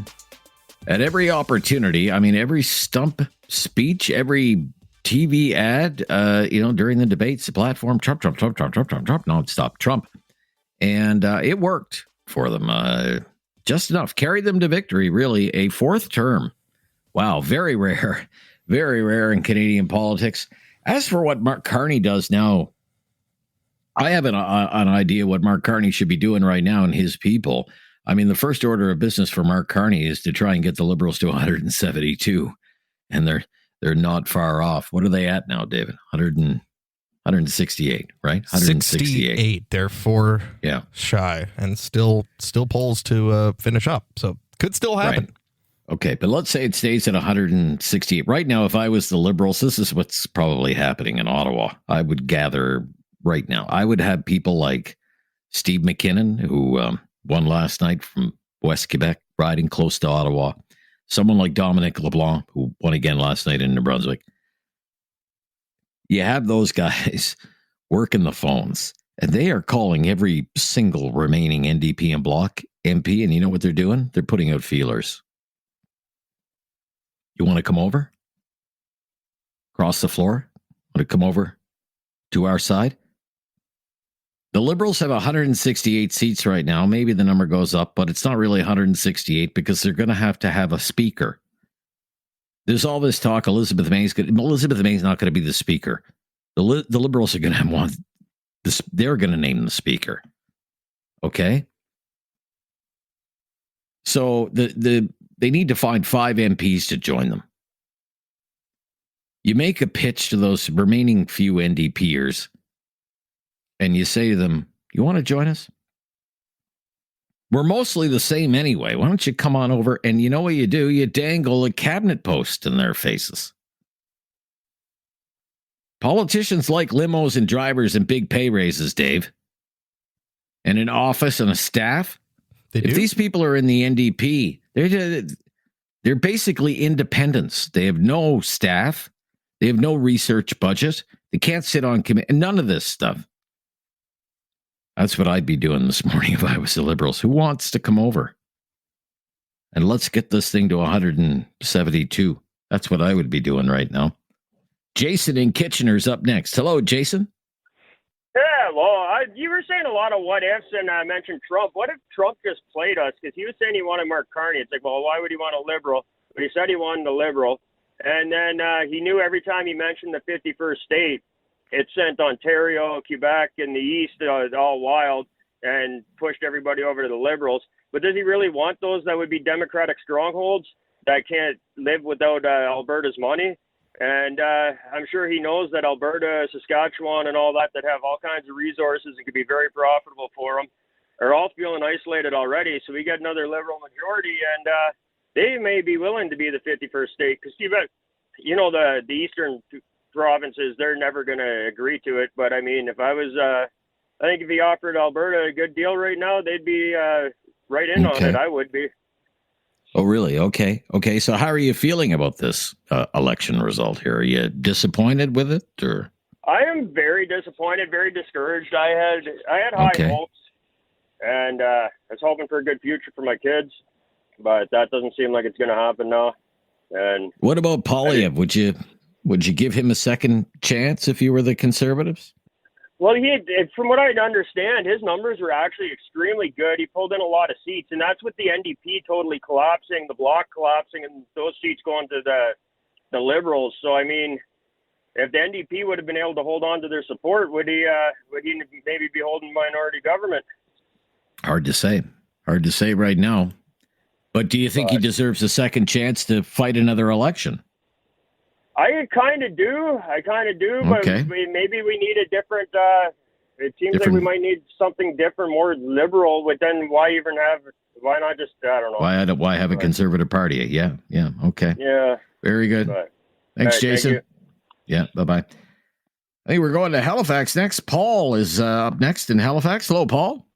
at every opportunity. I mean, every stump speech, every TV ad, during the debates, the platform, Trump, nonstop Trump. And it worked for them just enough. Carried them to victory, really. A fourth term. Wow, very rare in Canadian politics. As for what Mark Carney does now, I have an idea what Mark Carney should be doing right now and his people. I mean, the first order of business for Mark Carney is to try and get the Liberals to 172. And they're not far off. What are they at now, David? 168, right? 168. They're 4 shy and still polls to finish up. So could still happen. Right. Okay, but let's say it stays at 168. Right now, if I was the Liberals, this is what's probably happening in Ottawa. I would gather right now. I would have people like Steve McKinnon, who won last night from West Quebec, riding close to Ottawa. Someone like Dominic LeBlanc, who won again last night in New Brunswick. You have those guys working the phones, and they are calling every single remaining NDP and Bloc MP, and you know what they're doing? They're putting out feelers. You want to come over? Cross the floor? Want to come over to our side? The Liberals have 168 seats right now. Maybe the number goes up, but it's not really 168 because they're going to have a speaker. There's all this talk. Elizabeth May's not going to be the speaker. The Liberals are going to want this. They're going to name the speaker. Okay. So they need to find 5 MPs to join them. You make a pitch to those remaining few NDPers, and you say to them, "You want to join us? We're mostly the same anyway. Why don't you come on over?" And you know what you do? You dangle a cabinet post in their faces. Politicians like limos and drivers and big pay raises, Dave. And an office and a staff. If these people are in the NDP, they're basically independents. They have no staff. They have no research budget. They can't sit on committee. And none of this stuff. That's what I'd be doing this morning if I was the Liberals. Who wants to come over? And let's get this thing to 172. That's what I would be doing right now. Jason in Kitchener's up next. Hello, Jason. Yeah, well, you were saying a lot of what ifs and mentioned Trump. What if Trump just played us? Because he was saying he wanted Mark Carney. It's like, well, why would he want a Liberal? But he said he wanted a Liberal. And then he knew every time he mentioned the 51st state, it sent Ontario, Quebec, and the East all wild and pushed everybody over to the Liberals. But does he really want those that would be Democratic strongholds that can't live without Alberta's money? And I'm sure he knows that Alberta, Saskatchewan, and all that have all kinds of resources and could be very profitable for him, are all feeling isolated already. So we get another Liberal majority, and they may be willing to be the 51st state. Because the eastern provinces, they're never going to agree to it. But, I mean, if I was I think if he offered Alberta a good deal right now, they'd be right in on it. I would be. Oh, really? Okay. So how are you feeling about this election result here? Are you disappointed with it, or? I am very disappointed, very discouraged. I had high hopes, and I was hoping for a good future for my kids. but that doesn't seem like it's going to happen now. And what about Poilievre? Would you give him a second chance if you were the Conservatives? Well, from what I understand, his numbers were actually extremely good. He pulled in a lot of seats, and that's with the NDP totally collapsing, the Bloc collapsing, and those seats going to the Liberals. So, I mean, if the NDP would have been able to hold on to their support, would he maybe be holding minority government? Hard to say. Hard to say right now. But do you think he deserves a second chance to fight another election? I kind of do. Okay. But maybe we need a different. It seems like we might need something different, more liberal. But then why not just? I don't know. Why have a Conservative Party? Yeah. Okay. Yeah. Very good. But, Thanks, Jason. Thank yeah. Bye. I think we're going to Halifax next. Paul is up next in Halifax. Hello, Paul.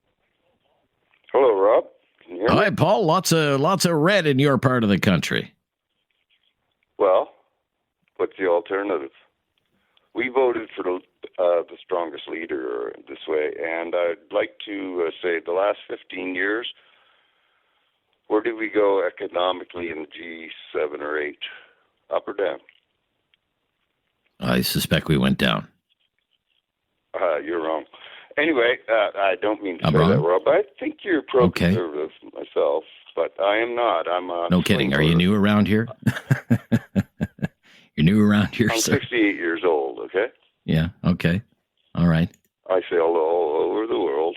Hello, Rob. Can you hear me? Hi, Paul. Lots of red in your part of the country. Well, what's the alternative? We voted for the strongest leader this way, and I'd like to say the last 15 years, where did we go economically in the G7 or 8? Up or down? I suspect we went down. You're wrong. Anyway, I don't mean to I'm say wrong? that, Rob. I think you're pro-conservative myself, but I am not. I'm a no kidding. Are you new around here? You're new around here, I'm sir? 68 years old, okay? Yeah, okay. All right. I sailed all over the world,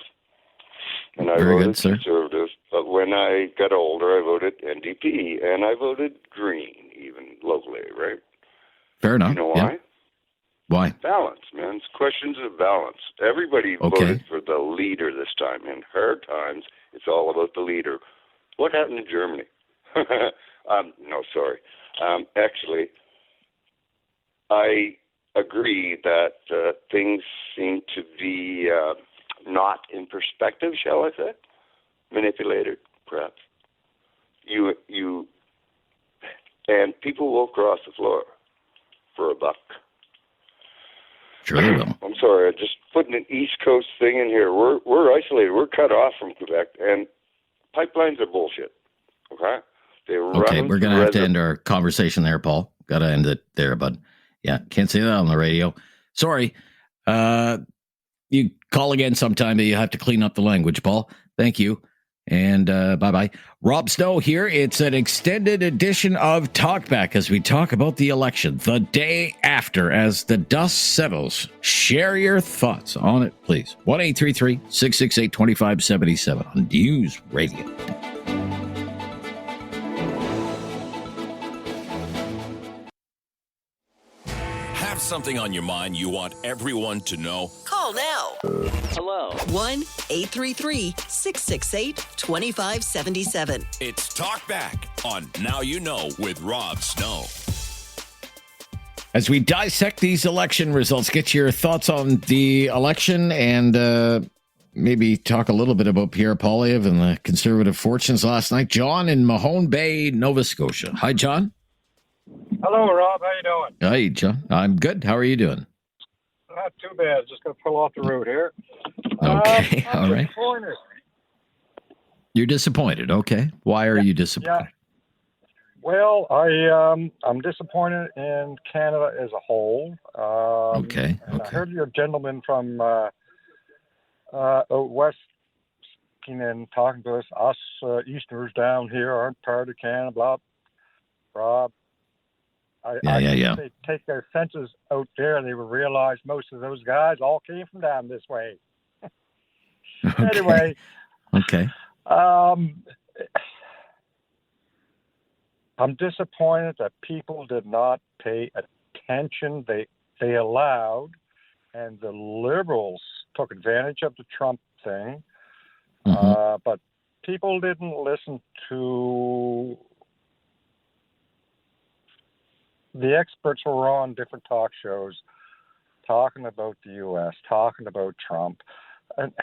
and I Very voted good, sir. Conservative. But when I got older, I voted NDP, and I voted Green, even locally, right? Fair enough. You know Yeah. why? Why? Balance, man. It's questions of balance. Everybody voted for the leader this time. In hard times, it's all about the leader. What happened in Germany? No, sorry. Actually, I agree that things seem to be not in perspective, shall I say? Manipulated, perhaps. You, and people will cross the floor for $1. Sure they will. I'm sorry, I'm just putting an East Coast thing in here. We're isolated. We're cut off from Quebec, and pipelines are bullshit. Okay? Okay, we're going to have to end our conversation there, Paul. Got to end it there, bud. Yeah, can't say that on the radio. Sorry. You call again sometime, but you have to clean up the language, Paul. Thank you. And bye-bye. Rob Snow here. It's an extended edition of Talkback as we talk about the election the day after as the dust settles. Share your thoughts on it, please. 1-833-668-2577 on News Radio. Have something on your mind you want everyone to know? Call now. Hello. 1-833-668-2577. It's Talk Back on Now You Know with Rob Snow. As we dissect these election results, get your thoughts on the election and maybe talk a little bit about Pierre Poilievre and the Conservative fortunes last night. John in Mahone Bay, Nova Scotia. Hi, John. Hello, Rob. How you doing? Hi, John. I'm good. How are you doing? Not too bad. Just going to pull off the road here. Okay. All right. Disappointed. You're disappointed. Okay. Why are you disappointed? Yeah. Well, I'm disappointed in Canada as a whole. Okay. And I heard your gentleman from out west talking to us Easterners down here aren't part of Canada. Blah. Rob. I think they take their senses out there and they will realize most of those guys all came from down this way. Anyway. Okay. I'm disappointed that people did not pay attention. They allowed, and the Liberals took advantage of the Trump thing, but people didn't listen to the experts who were on different talk shows talking about the U.S., talking about Trump. And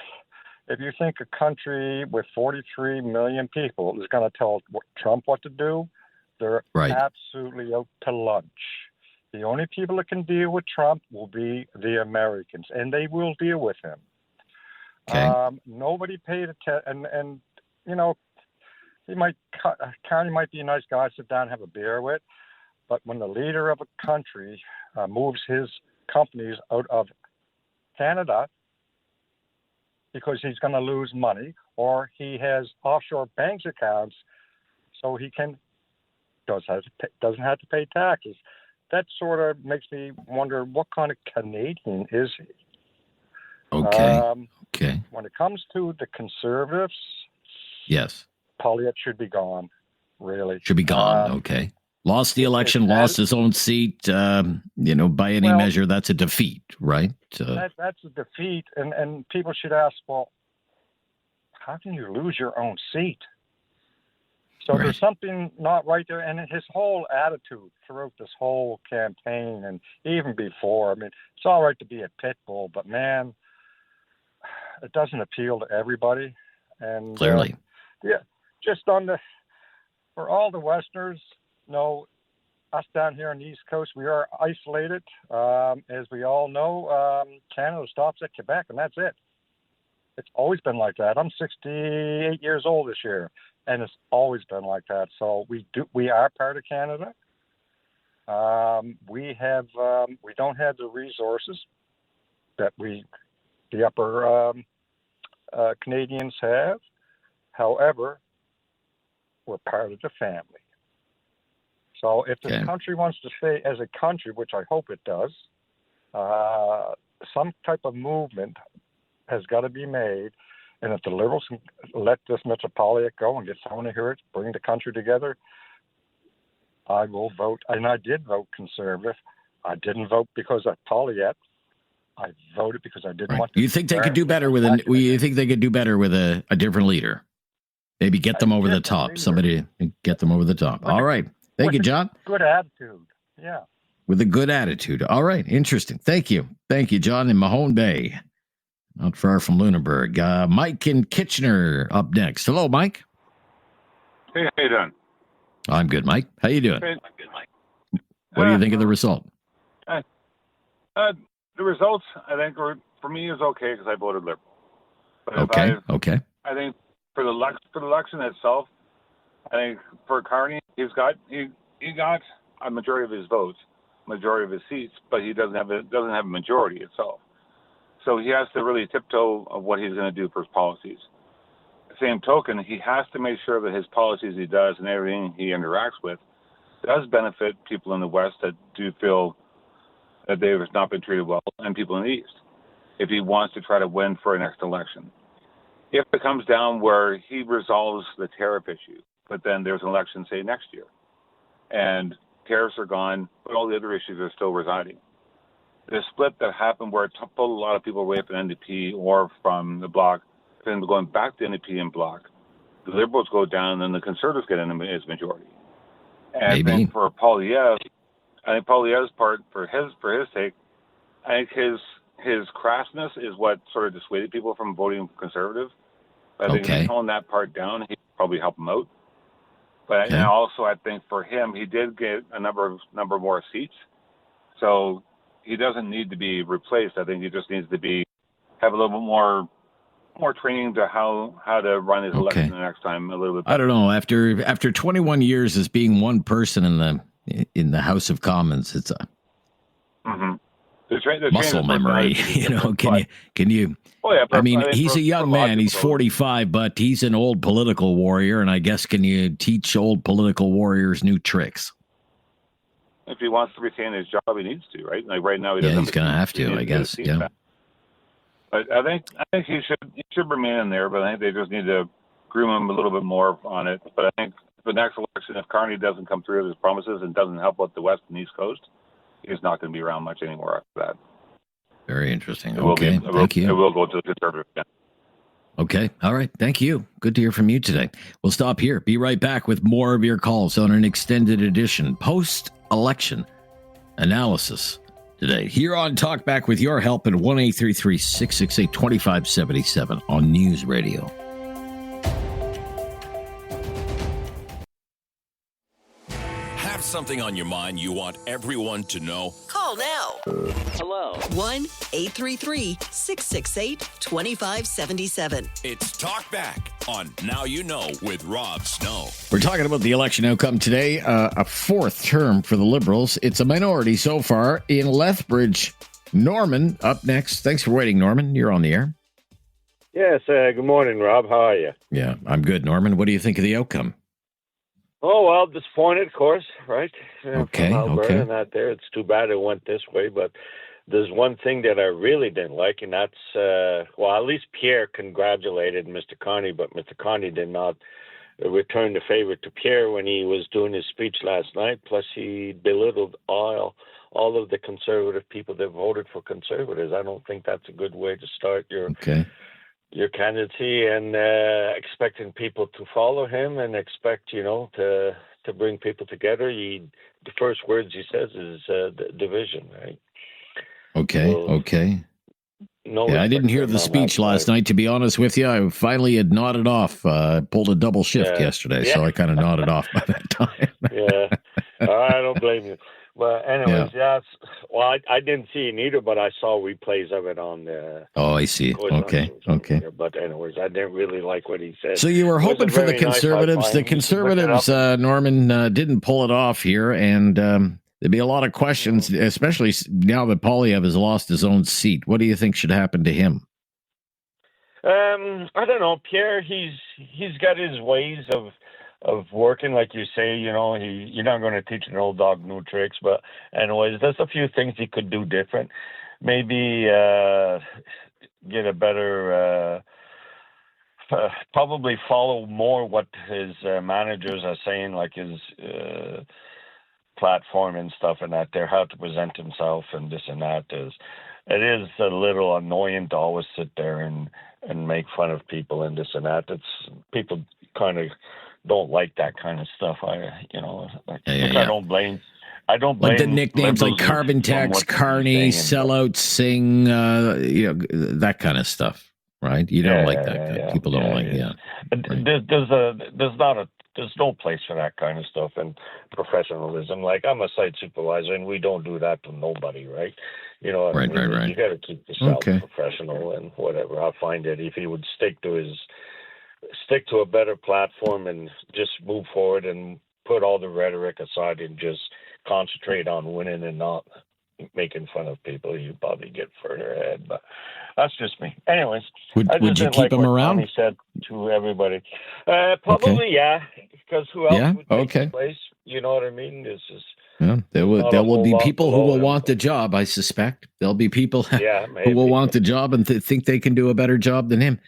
if you think a country with 43 million people is going to tell Trump what to do, they're absolutely out to lunch. The only people that can deal with Trump will be the Americans, and they will deal with him. Okay. Nobody paid attention, and you know, Carney might be a nice guy to sit down and have a beer with, but when the leader of a country moves his companies out of Canada because he's going to lose money, or he has offshore bank accounts so he doesn't have to pay taxes, that sort of makes me wonder what kind of Canadian is he? Okay. When it comes to the Conservatives, yes, Poilievre should be gone. Really, should be gone. Okay, lost the election, lost his own seat. By any measure, that's a defeat, right? That's a defeat, and people should ask, well, how can you lose your own seat? So There's something not right there, and his whole attitude throughout this whole campaign, and even before. I mean, it's all right to be a pit bull, but man, it doesn't appeal to everybody. And clearly, just for all the Westerners, us down here on the East Coast, we are isolated. As we all know, Canada stops at Quebec, and that's it. It's always been like that. I'm 68 years old this year, and it's always been like that. So we are part of Canada. We don't have the resources that the upper Canadians have. However, we're part of the family. So if the country wants to stay as a country, which I hope it does, some type of movement has got to be made. And if the Liberals can let this Mr. Poilievre go and get someone to hear it, bring the country together, I will vote. And I did vote Conservative. I didn't vote because of Poilievre. I voted because I didn't want to. You think they could do better with you think they could do better with a different leader? Maybe get them over the top. Somebody get them over the top. All right. Thank you, John. Good attitude. Yeah. With a good attitude. All right. Interesting. Thank you. Thank you, John, in Mahone Bay. Not far from Lunenburg. Mike in Kitchener up next. Hello, Mike. Hey, how you doing? I'm good, Mike. How you doing? Hey. I'm good, Mike. What do you think of the result? The results, I think, for me, is okay because I voted Liberal. But Okay. I think for the election itself, I think for Carney, he got a majority of his votes, majority of his seats, but he doesn't have a majority itself. So he has to really tiptoe of what he's going to do for his policies. Same token, he has to make sure that his policies he does and everything he interacts with does benefit people in the West that do feel that they have not been treated well, and people in the East, if he wants to try to win for a next election. If it comes down where he resolves the tariff issue, but then there's an election, say, next year, and tariffs are gone, but all the other issues are still residing. The split that happened where it pulled a lot of people away from the NDP or from the Bloc, then going back to NDP and Bloc, the Liberals go down and the Conservatives get in as majority. And I think for Poilievre, part, for his take, I think his crassness is what sort of dissuaded people from voting Conservative. I think if he toned that part down, he'd probably help him out. But and also, I think for him, he did get a number more seats, so he doesn't need to be replaced. I think he just needs to have a little bit more training to how to run his election the next time a little bit better. I don't know. After 21 years as being one person in the House of Commons, it's a muscle memory. Can you? Oh, yeah, I mean, he's a young man. He's 45, but he's an old political warrior, and I guess can you teach old political warriors new tricks? If he wants to retain his job, he needs to, right? Like right now, he doesn't. He's going to have to, I guess. Yeah. But I think he should remain in there, but I think they just need to groom him a little bit more on it. But I think the next election, if Carney doesn't come through with his promises and doesn't help out the West and East Coast, he's not going to be around much anymore after that. Very interesting. Okay, thank you. It will go to the Conservative again. Okay, all right. Thank you. Good to hear from you today. We'll stop here. Be right back with more of your calls on an extended edition post-election analysis today. Here on Talkback with your help at 1-833-668-2577 on News Radio. something on your mind you want everyone to know? Call now. Hello. 1-833-668-2577. It's Talk Back on Now You Know with Rob Snow. We're talking about the election outcome today, a fourth term for the Liberals. It's a minority so far in Lethbridge. Norman, up next. Thanks for waiting, Norman. You're on the air. Yes, good morning, Rob. How are you? Yeah, I'm good, Norman. What do you think of the outcome? Oh, well, disappointed, of course, right? Okay, from Alberta okay. and that there. It's too bad it went this way, but there's one thing that I really didn't like, and that's, well, at least Pierre congratulated Mr. Carney, but Mr. Carney did not return the favor to Pierre when he was doing his speech last night. Plus, he belittled all of the conservative people that voted for Conservatives. I don't think that's a good way to start your candidacy, and expecting people to follow him and expect, to bring people together. The first words he says is division, right? Okay. I didn't hear the speech last night, to be honest with you. I finally had nodded off. Pulled a double shift yesterday, so I kind of nodded off by that time. I don't blame you. But anyways, well, I didn't see it either, but I saw replays of it on the... Oh, I see. Okay. But anyways, I didn't really like what he said. So you were hoping for the Conservatives. The Conservatives, Norman, didn't pull it off here, and there'd be a lot of questions, especially now that Poilievre has lost his own seat. What do you think should happen to him? I don't know. Pierre, he's got his ways of working, like you say, you're not going to teach an old dog new tricks. But anyways, there's a few things he could do different. Maybe get a better, probably follow more what his managers are saying, like his platform and stuff and that there, how to present himself and this and that. It is a little annoying to always sit there and make fun of people and this and that. People kind of don't like that kind of stuff. I don't blame. Like the nicknames like Carbon Tax, Carney, Sellout, Sing, that kind of stuff, right? You don't like that. People don't like. There's no place for that kind of stuff and professionalism. Like, I'm a site supervisor, and we don't do that to nobody, right? You know what I mean? Right. You got to keep yourself professional and whatever. I find that if he would stick to a better platform and just move forward and put all the rhetoric aside and just concentrate on winning and not making fun of people, you probably get further ahead. But that's just me. Anyways, would you keep him around? He said to everybody, probably because who else would take his place? You know what I mean? This is. Yeah, there will be people who will want the job, I suspect. There'll be people who will want the job and think they can do a better job than him.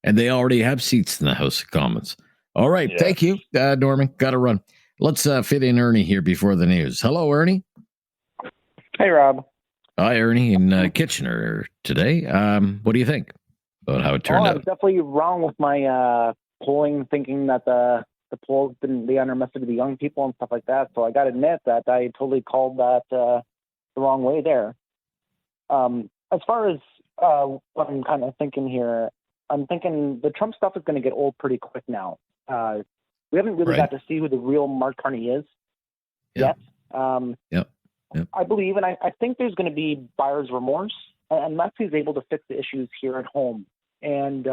And they already have seats in the House of Commons. All right. Thank you, Norman. Got to run. Let's fit in Ernie here before the news. Hello, Ernie. Hey, Rob. Hi, Ernie, in Kitchener today. What do you think about how it turned out? I was definitely wrong with my polling, thinking that the polls didn't be under message to the young people and stuff like that. So I got to admit that I totally called that the wrong way there. As far as what I'm kind of thinking here, I'm thinking the Trump stuff is going to get old pretty quick now. We haven't really got to see who the real Mark Carney is yet. I believe, and I think there's going to be buyer's remorse unless he's able to fix the issues here at home. And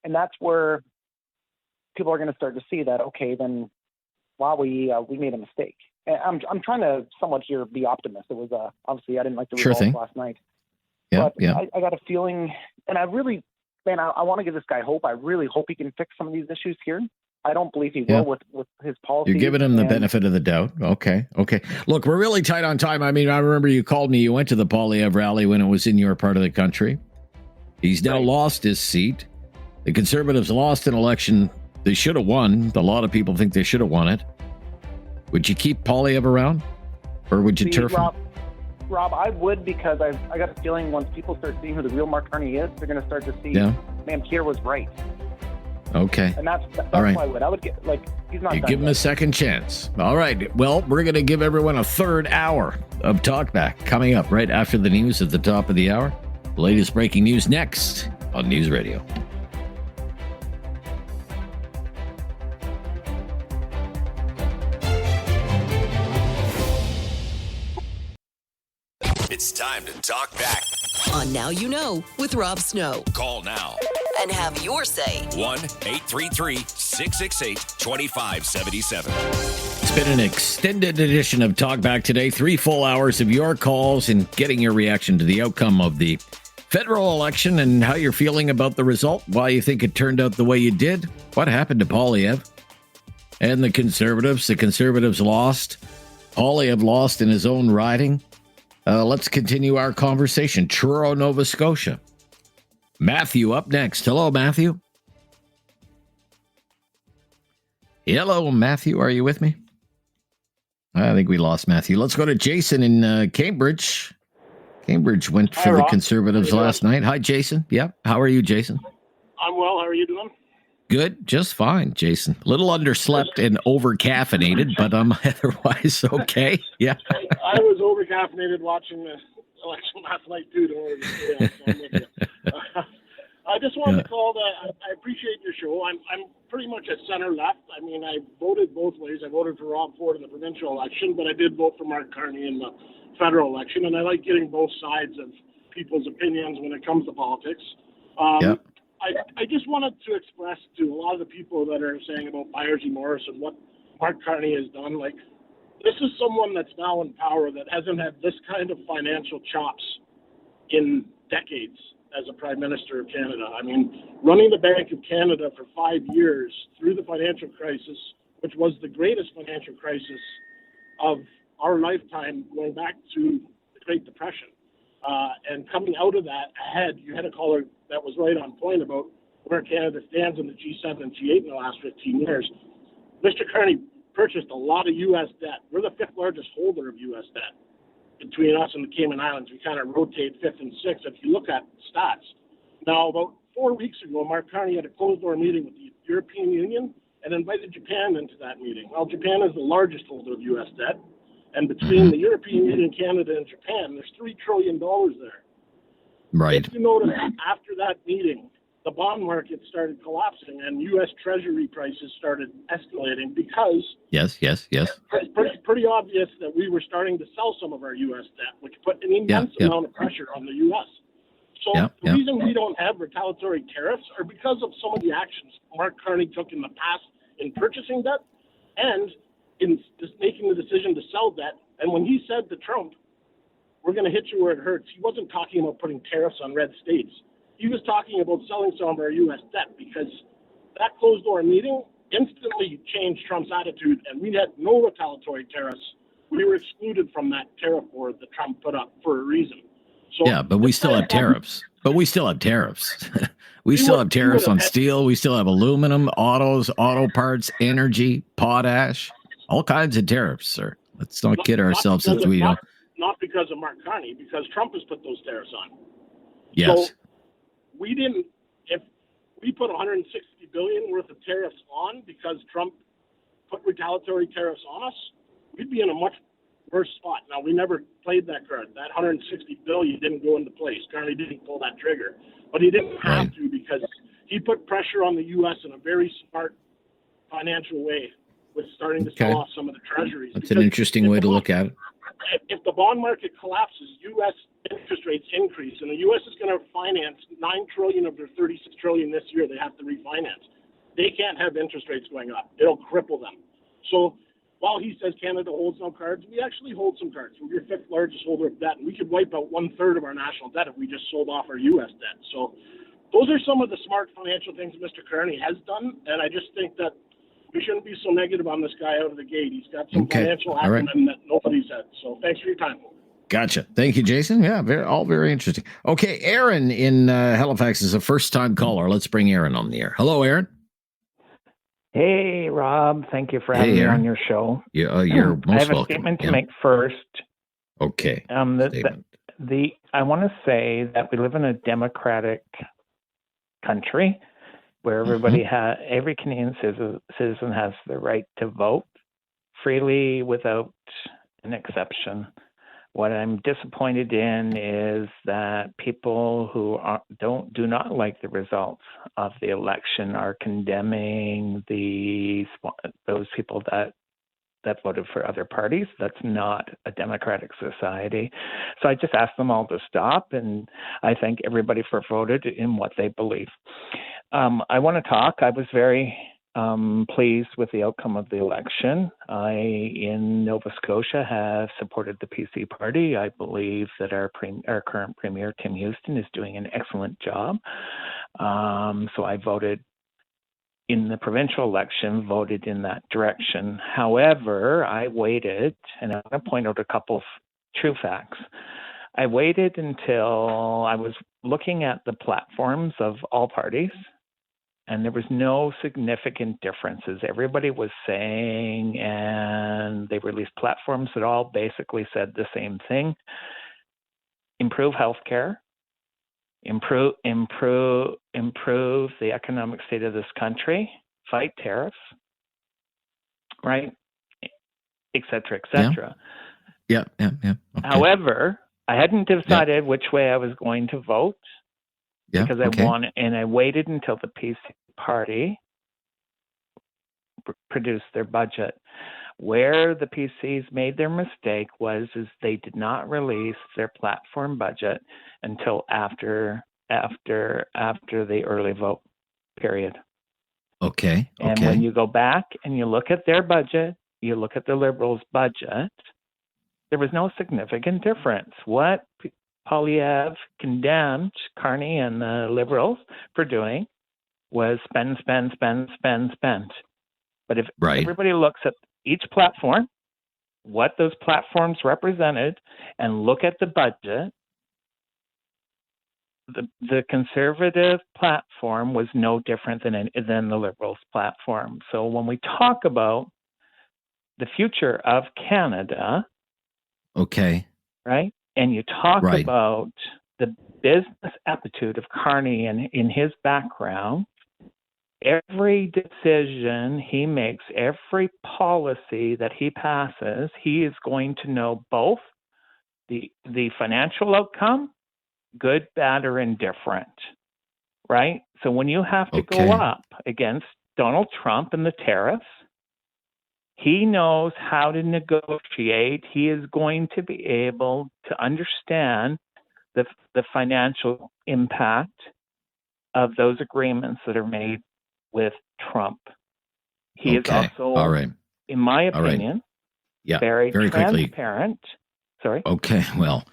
that's where people are going to start to see that, okay, then, wow, we made a mistake. And I'm trying to somewhat here be optimist. It was obviously I didn't like the results last night. I got a feeling, and I really, I want to give this guy hope. I really hope he can fix some of these issues here. I don't believe he will with his policies. You're giving him the benefit of the doubt. Okay. Look, we're really tight on time. I mean, I remember you called me. You went to the Poilievre rally when it was in your part of the country. He's now lost his seat. The Conservatives lost an election they should have won. A lot of people think they should have won it. Would you keep Poilievre around? Or would you turf him? Rob, I would, because I got a feeling once people start seeing who the real Mark Carney is, they're going to start to see, man, Pierre was right. Okay. And that's all right. Why I would get, he's not. You give him a second chance. All right. Well, we're going to give everyone a third hour of Talkback coming up right after the news at the top of the hour. The latest breaking news next on News Radio. time to talk back. On Now You Know with Rob Snow. Call now. And have your say. 1-833-668-2577. It's been an extended edition of Talk Back today. 3 full hours of your calls and getting your reaction to the outcome of the federal election and how you're feeling about the result, why you think it turned out the way you did, what happened to Poilievre and the Conservatives. The Conservatives lost. Poilievre lost in his own riding. Let's continue our conversation. Truro, Nova Scotia. Matthew up next. Hello, Matthew. Hello, Matthew. Are you with me? I think we lost Matthew. Let's go to Jason in Cambridge. Cambridge went for the Conservatives last night. Hi, Jason. Yeah. How are you, Jason? I'm well. How are you doing? Good. Just fine, Jason. A little underslept and over-caffeinated, but I'm otherwise okay. Yeah. I was over-caffeinated watching the election last night, too. Don't worry. So I'm with you. I just wanted to call that I appreciate your show. I'm pretty much at center-left. I mean, I voted both ways. I voted for Rob Ford in the provincial election, but I did vote for Mark Carney in the federal election, and I like getting both sides of people's opinions when it comes to politics. I just wanted to express to a lot of the people that are saying about Byers v. Morris and what Mark Carney has done, like, this is someone that's now in power that hasn't had this kind of financial chops in decades as a Prime Minister of Canada. I mean, running the Bank of Canada for 5 years through the financial crisis, which was the greatest financial crisis of our lifetime, going back to the Great Depression. And coming out of that ahead, you had a caller that was right on point about where Canada stands in the G7 and G8 in the last 15 years. Mr. Carney purchased a lot of U.S. debt. We're the 5th largest holder of U.S. debt. Between us and the Cayman Islands, we kind of rotate 5th and 6th if you look at stats. Now, about 4 weeks ago, Mark Carney had a closed-door meeting with the European Union and invited Japan into that meeting. Well, Japan is the largest holder of U.S. debt. And between the European Union, Canada, and Japan, there's $3 trillion there. Right. If you notice, after that meeting, the bond market started collapsing and U.S. Treasury prices started escalating because Yes. it's pretty obvious that we were starting to sell some of our U.S. debt, which put an immense amount of pressure on the U.S. So the reason we don't have retaliatory tariffs are because of some of the actions Mark Carney took in the past in purchasing debt and in just making the decision to sell debt. And when he said to Trump, we're going to hit you where it hurts, he wasn't talking about putting tariffs on red states. He was talking about selling some of our U.S. debt because that closed-door meeting instantly changed Trump's attitude, and we had no retaliatory tariffs. We were excluded from that tariff board that Trump put up for a reason. So but we still have tariffs. We still have tariffs on steel. We still have aluminum, autos, auto parts, energy, potash. All kinds of tariffs, sir. Let's not kid ourselves that we don't. Not because of Mark Carney, because Trump has put those tariffs on. Yes. So we didn't. If we put $160 billion worth of tariffs on because Trump put retaliatory tariffs on us, we'd be in a much worse spot. Now, we never played that card. That $160 billion didn't go into place. Carney didn't pull that trigger, but he didn't have to because he put pressure on the U.S. in a very smart financial way. With starting to sell off some of the treasuries. That's an interesting way to look at it. If the bond market collapses, U.S. interest rates increase, and the U.S. is going to finance $9 trillion of their $36 trillion this year. They have to refinance. They can't have interest rates going up. It'll cripple them. So while he says Canada holds no cards, we actually hold some cards. We're your 5th largest holder of debt, and we could wipe out 1/3 of our national debt if we just sold off our U.S. debt. So those are some of the smart financial things Mr. Carney has done, and I just think that we shouldn't be so negative on this guy out of the gate. He's got some financial acumen that nobody's had. So thanks for your time. Gotcha. Thank you, Jason. Yeah, all very interesting. Okay, Aaron in Halifax is a first-time caller. Let's bring Aaron on the air. Hello, Aaron. Hey, Rob. Thank you for having me on your show. Yeah, you're most welcome. I have a statement to make first. Okay. I want to say that we live in a democratic country where everybody every Canadian citizen has the right to vote freely without an exception. What I'm disappointed in is that people who do not like the results of the election are condemning those people that that voted for other parties. That's not a democratic society. So I just asked them all to stop, and I thank everybody for voted in what they believe. I want to talk. I was very pleased with the outcome of the election. I, in Nova Scotia, have supported the PC party. I believe that our current Premier, Tim Houston, is doing an excellent job. So I voted in the provincial election, voted in that direction. However, I waited, and I want to point out a couple of true facts. I waited until I was looking at the platforms of all parties, and there was no significant differences. Everybody was saying, and they released platforms that all basically said the same thing: improve healthcare, improve the economic state of this country, fight tariffs, right, et cetera, et cetera. Yeah. Okay. However, I hadn't decided which way I was going to vote because I waited until the PC party produced their budget. Where the PCs made their mistake is they did not release their platform budget until after the early vote period. Okay. And when you go back and you look at their budget, you look at the Liberals' budget, there was no significant difference. What Poilievre condemned Carney and the Liberals for doing was spend. But if everybody looks at each platform, what those platforms represented, and look at the budget, the Conservative platform was no different than the Liberals' platform. So when we talk about the future of Canada, right, and you talk about the business aptitude of Carney and in his background, every decision he makes, every policy that he passes, he is going to know both the financial outcome, good, bad, or indifferent, right? So when you have to go up against Donald Trump and the tariffs, he knows how to negotiate. He is going to be able to understand the financial impact of those agreements that are made with Trump. He is also, in my opinion, very transparent. Sorry. Okay, well,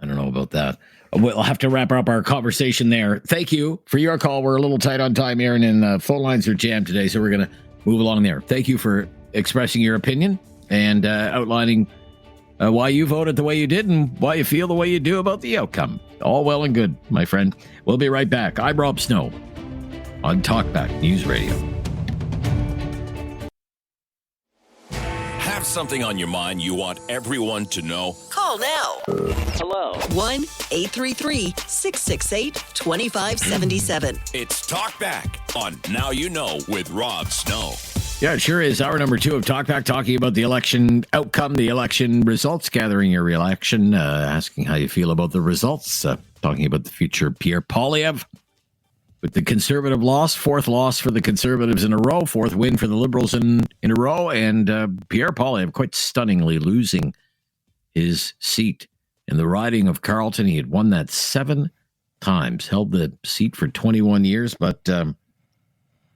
I don't know about that. We'll have to wrap up our conversation there. Thank you for your call. We're a little tight on time, Aaron, and phone lines are jammed today, so we're going to move along there. Thank you for expressing your opinion and outlining why you voted the way you did and why you feel the way you do about the outcome. All well and good, my friend. We'll be right back. I'm Rob Snow on Talkback News Radio. Have something on your mind you want everyone to know? Call now. Hello. 1-833-668-2577. It's Talkback on Now You Know with Rob Snow. Yeah, it sure is. Hour number 2 of Talkback, talking about the election outcome, the election results, gathering your reaction, asking how you feel about the results, talking about the future of Pierre Poilievre. With the Conservative loss, 4th loss for the Conservatives in a row, 4th win for the Liberals in a row, and Pierre Poilievre quite stunningly losing his seat in the riding of Carleton. He had won that 7 times, held the seat for 21 years, but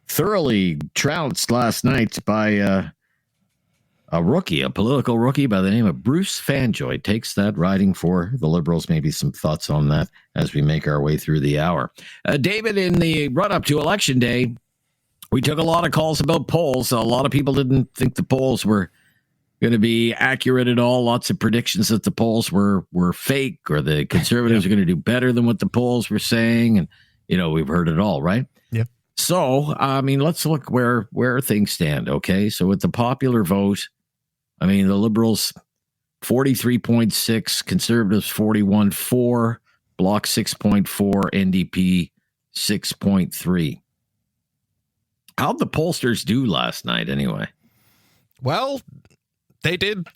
thoroughly trounced last night by a rookie, a political rookie by the name of Bruce Fanjoy. Takes that riding for the Liberals. Maybe some thoughts on that as we make our way through the hour. David, in the run-up to Election Day, we took a lot of calls about polls. A lot of people didn't think the polls were going to be accurate at all. Lots of predictions that the polls were fake, or the Conservatives are going to do better than what the polls were saying. And, we've heard it all, right? Yep. So, let's look where things stand, okay? So with the popular vote, the Liberals 43.6, Conservatives 41.4, Bloc 6.4, NDP 6.3. How'd the pollsters do last night anyway? Well, they did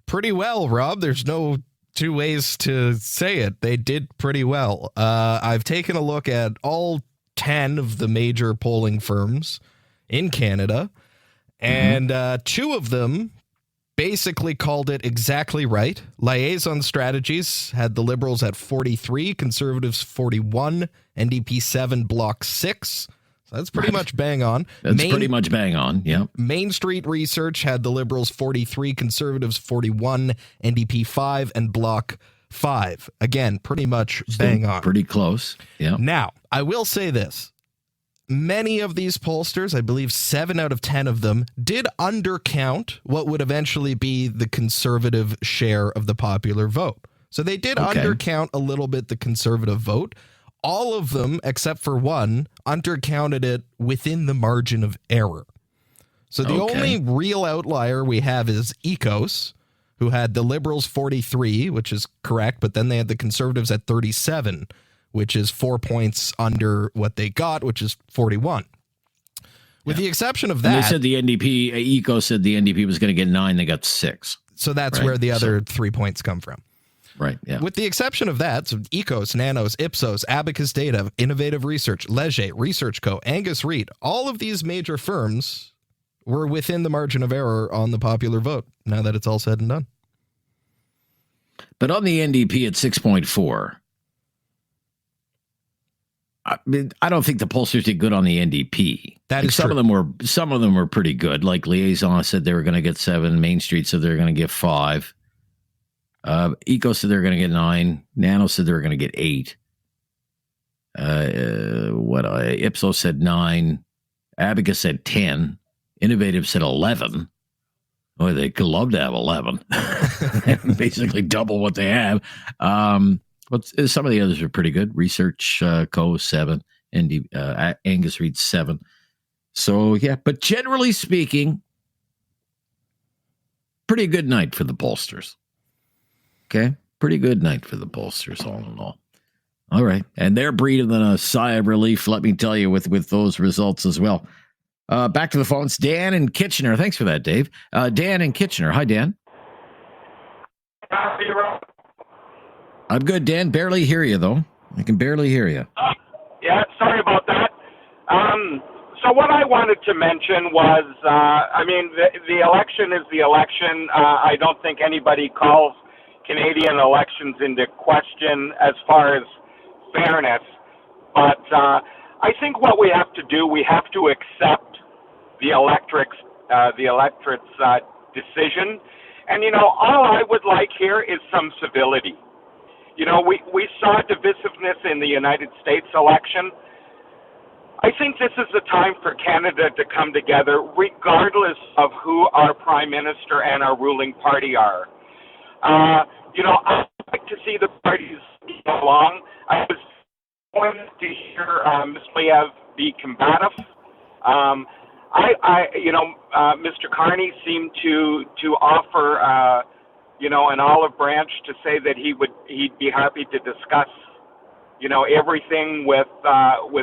pretty well, Rob. There's no two ways to say it. They did pretty well. I've taken a look at all 10 of the major polling firms in Canada, and 2 of them basically called it exactly right. Liaison Strategies had the Liberals at 43, Conservatives 41, NDP 7, Bloc 6. So that's pretty much bang on. That's pretty much bang on, yeah. Main Street Research had the Liberals 43, Conservatives 41, NDP 5, and Bloc 5. Again, pretty much bang on. Pretty close, yeah. Now, I will say this. Many of these pollsters, I believe 7 out of 10 of them, did undercount what would eventually be the Conservative share of the popular vote. So they did undercount a little bit the Conservative vote. All of them, except for one, undercounted it within the margin of error. So the only real outlier we have is ECOS, who had the Liberals 43, which is correct, but then they had the Conservatives at 37, which is 4 points under what they got, which is 41. With the exception of that... And they said the NDP, ECO said the NDP was going to get 9, they got 6. So that's where the other 3 points come from. Right, yeah. With the exception of that, so ECOS, Nanos, Ipsos, Abacus Data, Innovative Research, Leger, Research Co., Angus Reid, all of these major firms were within the margin of error on the popular vote, now that it's all said and done. But on the NDP at 6.4... I don't think the pollsters did good on the NDP. That is some of them were pretty good. Like Liaison said they were going to get 7. Main Street said they were going to get 5. Eco said they were going to get 9. Nano said they were going to get 8. Ipsos said 9. Abacus said 10. Innovative said 11. Boy, they could love to have 11. Basically double what they have. But some of the others are pretty good. Research Co. 7, Angus Reid 7. So, yeah, but generally speaking, pretty good night for the pollsters. Okay? Pretty good night for the pollsters, all in all. All right. And they're breathing a sigh of relief, let me tell you, with those results as well. Back to the phones. Dan in Kitchener. Thanks for that, Dave. Dan in Kitchener. Hi, Dan. I'm good, Dan. Barely hear you, though. I can barely hear you. Yeah, sorry about that. So what I wanted to mention was, the election is the election. I don't think anybody calls Canadian elections into question as far as fairness. But I think what we have to do, we have to accept the electorate's decision. And, all I would like here is some civility. We saw divisiveness in the United States election. I think this is the time for Canada to come together, regardless of who our Prime Minister and our ruling party are. I'd like to see the parties get along. I was going to hear Ms. Liev be combative. Mr. Carney seemed to offer an olive branch to say that he'd be happy to discuss, everything with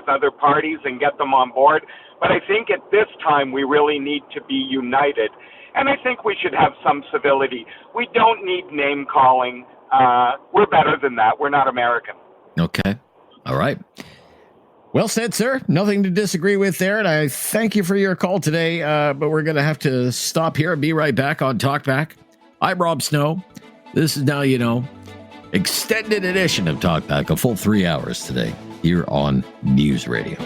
other parties and get them on board. But I think at this time we really need to be united, and I think we should have some civility. We don't need name calling. We're better than that. We're not American. Okay. All right. Well said, sir. Nothing to disagree with there, and I thank you for your call today. But we're going to have to stop here and be right back on Talkback. I'm Rob Snow. This is Now You Know, extended edition of Talkback, a full 3 hours today here on News Radio.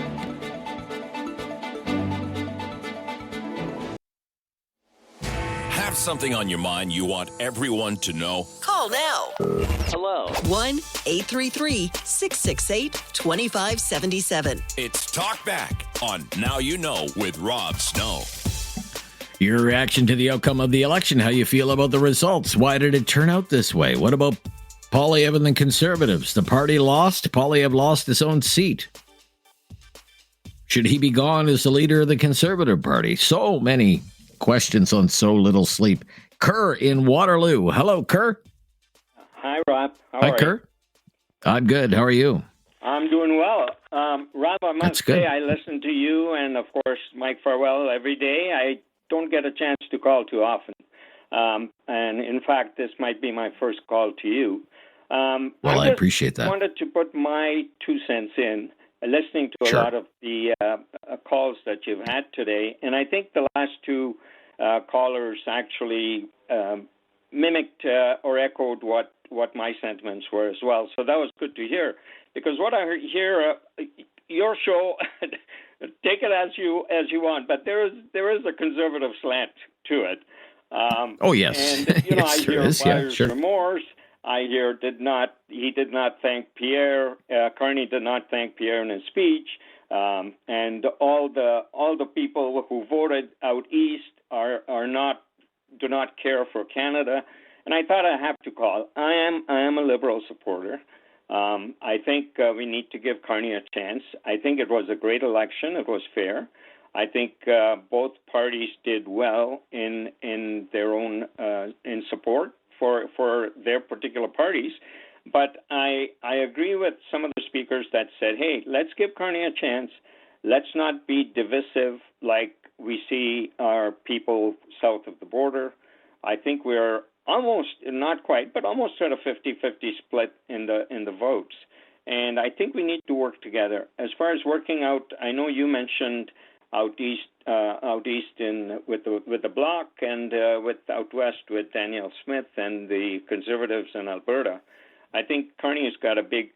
Have something on your mind you want everyone to know? Call now. Hello. 1-833-668-2577. It's Talkback on Now You Know with Rob Snow. Your reaction to the outcome of the election, how you feel about the results. Why did it turn out this way? What about Poilievre and the Conservatives? The party lost. Poilievre lost his own seat. Should he be gone as the leader of the Conservative Party? So many questions on so little sleep. Kerr in Waterloo. Hello, Kerr. Hi, Rob. Hi, Kerr. I'm good. How are you? I'm doing well. Rob, I must say I listen to you and, of course, Mike Farwell every day. I don't get a chance to call too often. And in fact, this might be my first call to you. I appreciate that. I wanted to put my 2 cents in, listening to a lot of the calls that you've had today. And I think the last two callers actually mimicked or echoed what my sentiments were as well. So that was good to hear. Because what I hear, your show, take it as you want, but there is a conservative slant to it. Oh yes, and yes, I hear buyer's sure. remorse. I hear he did not thank Pierre. Carney did not thank Pierre in his speech, and all the people who voted out east do not care for Canada. And I thought I have to call. I am a Liberal supporter. I think we need to give Carney a chance. I think it was a great election. It was fair. I think both parties did well in their own in support for their particular parties. But I agree with some of the speakers that said, hey, let's give Carney a chance. Let's not be divisive like we see our people south of the border. I think we're almost, not quite, but almost at a 50-50 split in the votes. And I think we need to work together. As far as working out, I know you mentioned out east with the Bloc and out west with Danielle Smith and the Conservatives in Alberta. I think Carney has got a big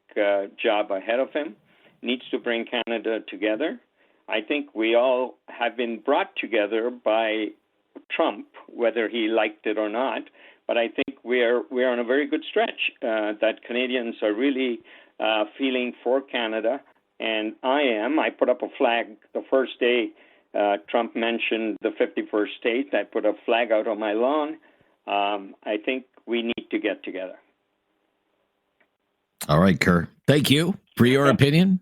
job ahead of him. Needs to bring Canada together. I think we all have been brought together by Trump, whether he liked it or not. But I think we're on a very good stretch that Canadians are really feeling for Canada. And I put up a flag the first day Trump mentioned the 51st state. I put a flag out on my lawn. I think we need to get together. All right, Kerr. Thank you for your opinion.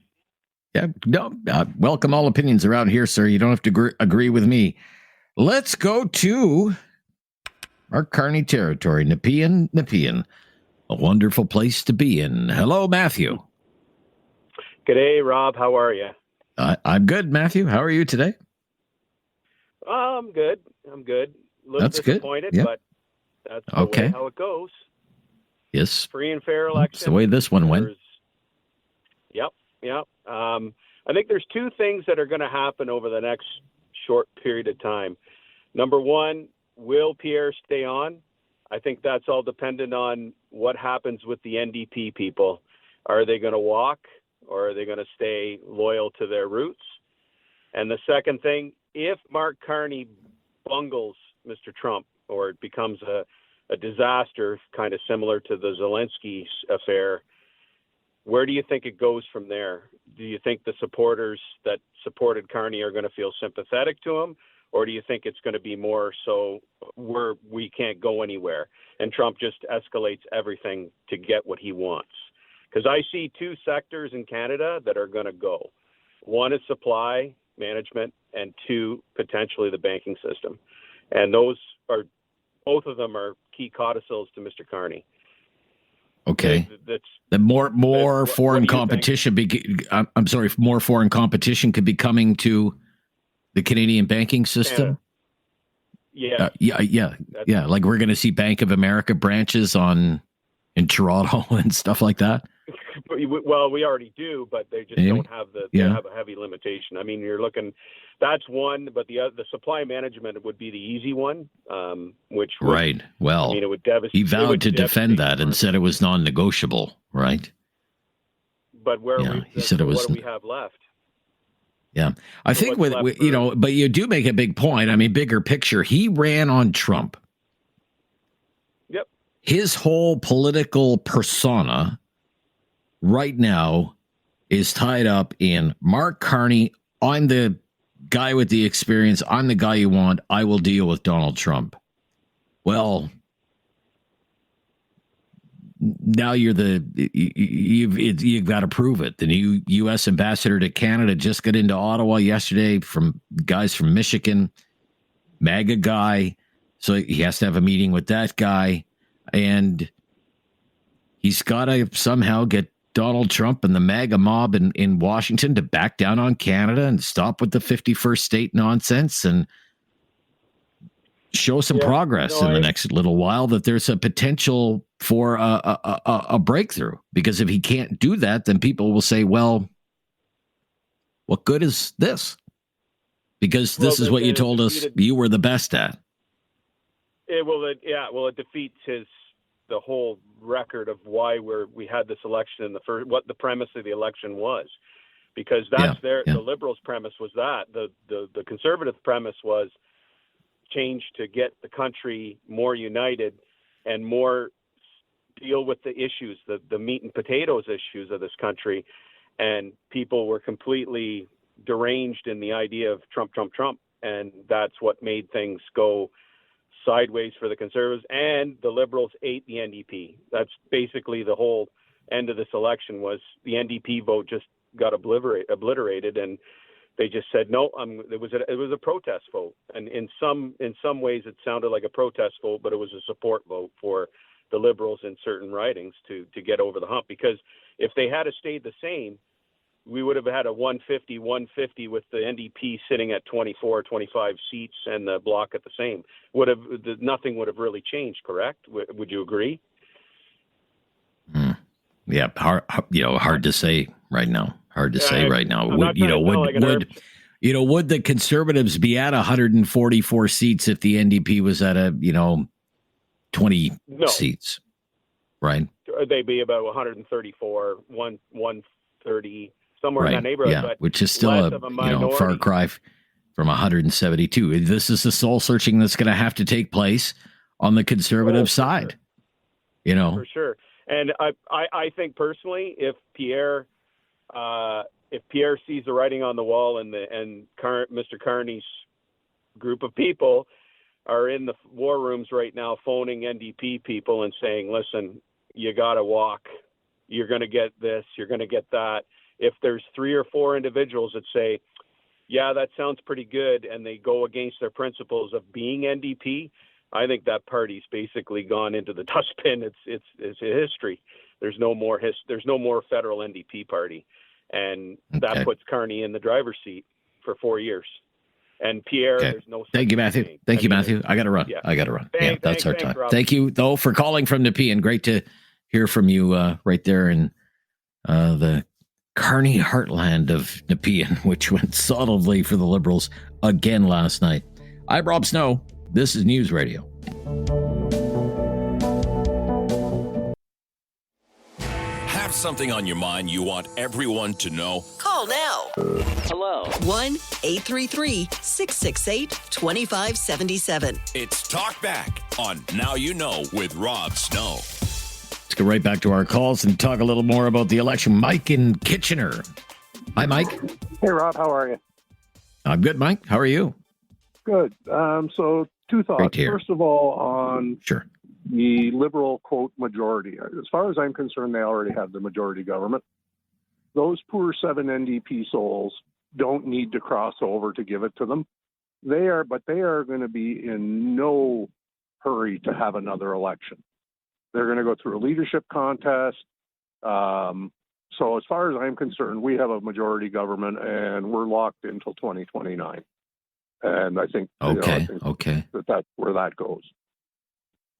Yeah, no, welcome all opinions around here, sir. You don't have to agree with me. Let's go to Mark Carney territory, Nepean. A wonderful place to be in. Hello, Matthew. G'day, Rob. How are you? I'm good, Matthew. How are you today? I'm good. A little That's disappointed, good. Yeah. but that's the way how it goes. Yes. Free and fair election. That's the way this one went. Yep. I think there's two things that are going to happen over the next short period of time. Number one, will Pierre stay on? I think that's all dependent on what happens with the NDP people. Are they going to walk, or are they going to stay loyal to their roots? And the second thing, if Mark Carney bungles Mr. Trump, or it becomes a disaster, kind of similar to the Zelensky affair, where do you think it goes from there? Do you think the supporters that supported Carney are going to feel sympathetic to him? Or do you think it's going to be more so we can't go anywhere and Trump just escalates everything to get what he wants? Because I see two sectors in Canada that are going to go. One is supply management, and two, potentially the banking system. And both of them are key codicils to Mr. Carney. Okay. The more foreign competition. More foreign competition could be coming to the Canadian banking system. Yeah. Yeah. Like we're going to see Bank of America branches in Toronto and stuff like that. Well, we already do, but they just don't have they have a heavy limitation. I mean, you're looking. That's one, but the supply management would be the easy one, which would, right. Well, I mean, it would devastate. He vowed to defend that and said it was non-negotiable, right? But he said it was. What do we have left? Yeah, I think but you do make a big point. I mean, bigger picture, he ran on Trump. Yep. His whole political persona right now is tied up in Mark Carney. I'm the guy with the experience. I'm the guy you want. I will deal with Donald Trump. Well, now you've got to prove it. The new U.S. ambassador to Canada just got into Ottawa yesterday from guys from Michigan, MAGA guy. So he has to have a meeting with that guy, and he's got to somehow get Donald Trump and the MAGA mob in Washington to back down on Canada and stop with the 51st state nonsense and show some progress in the next little while, that there's a potential for a breakthrough. Because if he can't do that, then people will say, well, what good is this? Because this is what you told us you were the best at. It defeats the whole record of why we had this election in the first, what the premise of the election was, because that's the Liberals' premise was that the Conservative premise was change to get the country more united and more deal with the issues, the meat and potatoes issues of this country. And people were completely deranged in the idea of Trump. And that's what made things go sideways for the Conservatives. And the Liberals ate the NDP. That's basically the whole end of this election. Was the NDP vote just got obliterated, and they just said no. It was a protest vote, and in some ways it sounded like a protest vote, but it was a support vote for the Liberals in certain ridings to get over the hump. Because if they had stayed the same, we would have had a 150 with the NDP sitting at 24, 25 seats and the Bloc at the same. Nothing would have really changed, correct? Would you agree? Yeah, hard to say right now. Would the Conservatives be at 144 seats if the NDP was at 20 seats? Right? They'd be about 134, 130, somewhere in that neighborhood. Yeah, but which is still a far cry from 172. This is the soul searching that's going to have to take place on the Conservative side. Sure. For sure. And I think personally, if Pierre sees the writing on the wall and Mr. Carney's group of people are in the war rooms right now phoning NDP people and saying, listen, you got to walk. You're going to get this. You're going to get that. If there's 3 or 4 individuals that say, yeah, that sounds pretty good, and they go against their principles of being NDP, I think that party's basically gone into the dustbin. It's a history. There's no more federal NDP party, and that puts Carney in the driver's seat for 4 years. And Pierre, there's no. Thank you, Matthew. Thank you, Matthew. I got to run. Yeah. That's our time. Rob. Thank you, though, for calling from Nepean. Great to hear from you right there in the Carney heartland of Nepean, which went solidly for the Liberals again last night. I'm Rob Snow. This is News Radio. Have something on your mind you want everyone to know? Call now. Hello. 1-833-668-2577. It's Talk Back on Now You Know with Rob Snow. Let's go right back to our calls and talk a little more about the election. Mike in Kitchener. Hi, Mike. Hey, Rob. How are you? I'm good, Mike. How are you? Good. So 2 thoughts. First of all, on the Liberal, quote, majority. As far as I'm concerned, they already have the majority government. Those poor 7 NDP souls don't need to cross over to give it to them. They are going to be in no hurry to have another election. They're going to go through a leadership contest. So as far as I'm concerned, we have a majority government, and we're locked until 2029. And I think that's where that goes.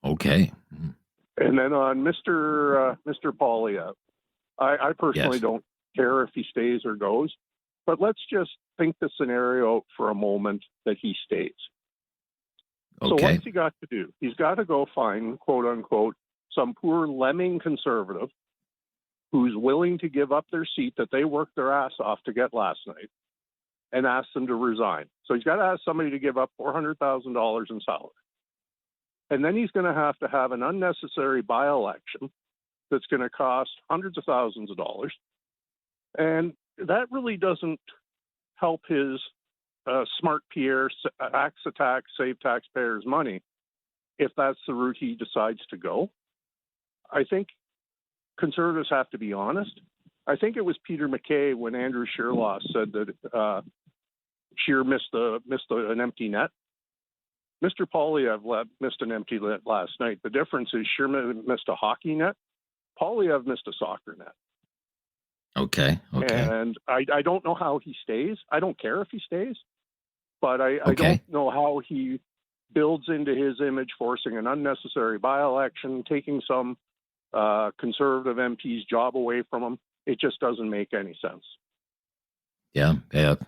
Okay. And then on Mr. Poilievre, I personally don't care if he stays or goes, but let's just think the scenario for a moment that he stays. So what's he got to do? He's got to go find, quote unquote, some poor lemming conservative who's willing to give up their seat that they worked their ass off to get last night and ask them to resign. So he's got to ask somebody to give up $400,000 in salary. And then he's going to have an unnecessary by-election that's going to cost hundreds of thousands of dollars. And that really doesn't help his smart Pierre axe attack, save taxpayers' money, if that's the route he decides to go. I think Conservatives have to be honest. I think it was Peter MacKay when Andrew Scheer lost said that Scheer missed an empty net. Mr. Poilievre missed an empty net last night. The difference is Scheer missed a hockey net. Poilievre missed a soccer net. Okay. And I don't know how he stays. I don't care if he stays, but I don't know how he builds into his image, forcing an unnecessary by-election, taking some conservative MP's job away from him. It just doesn't make any sense. Yeah.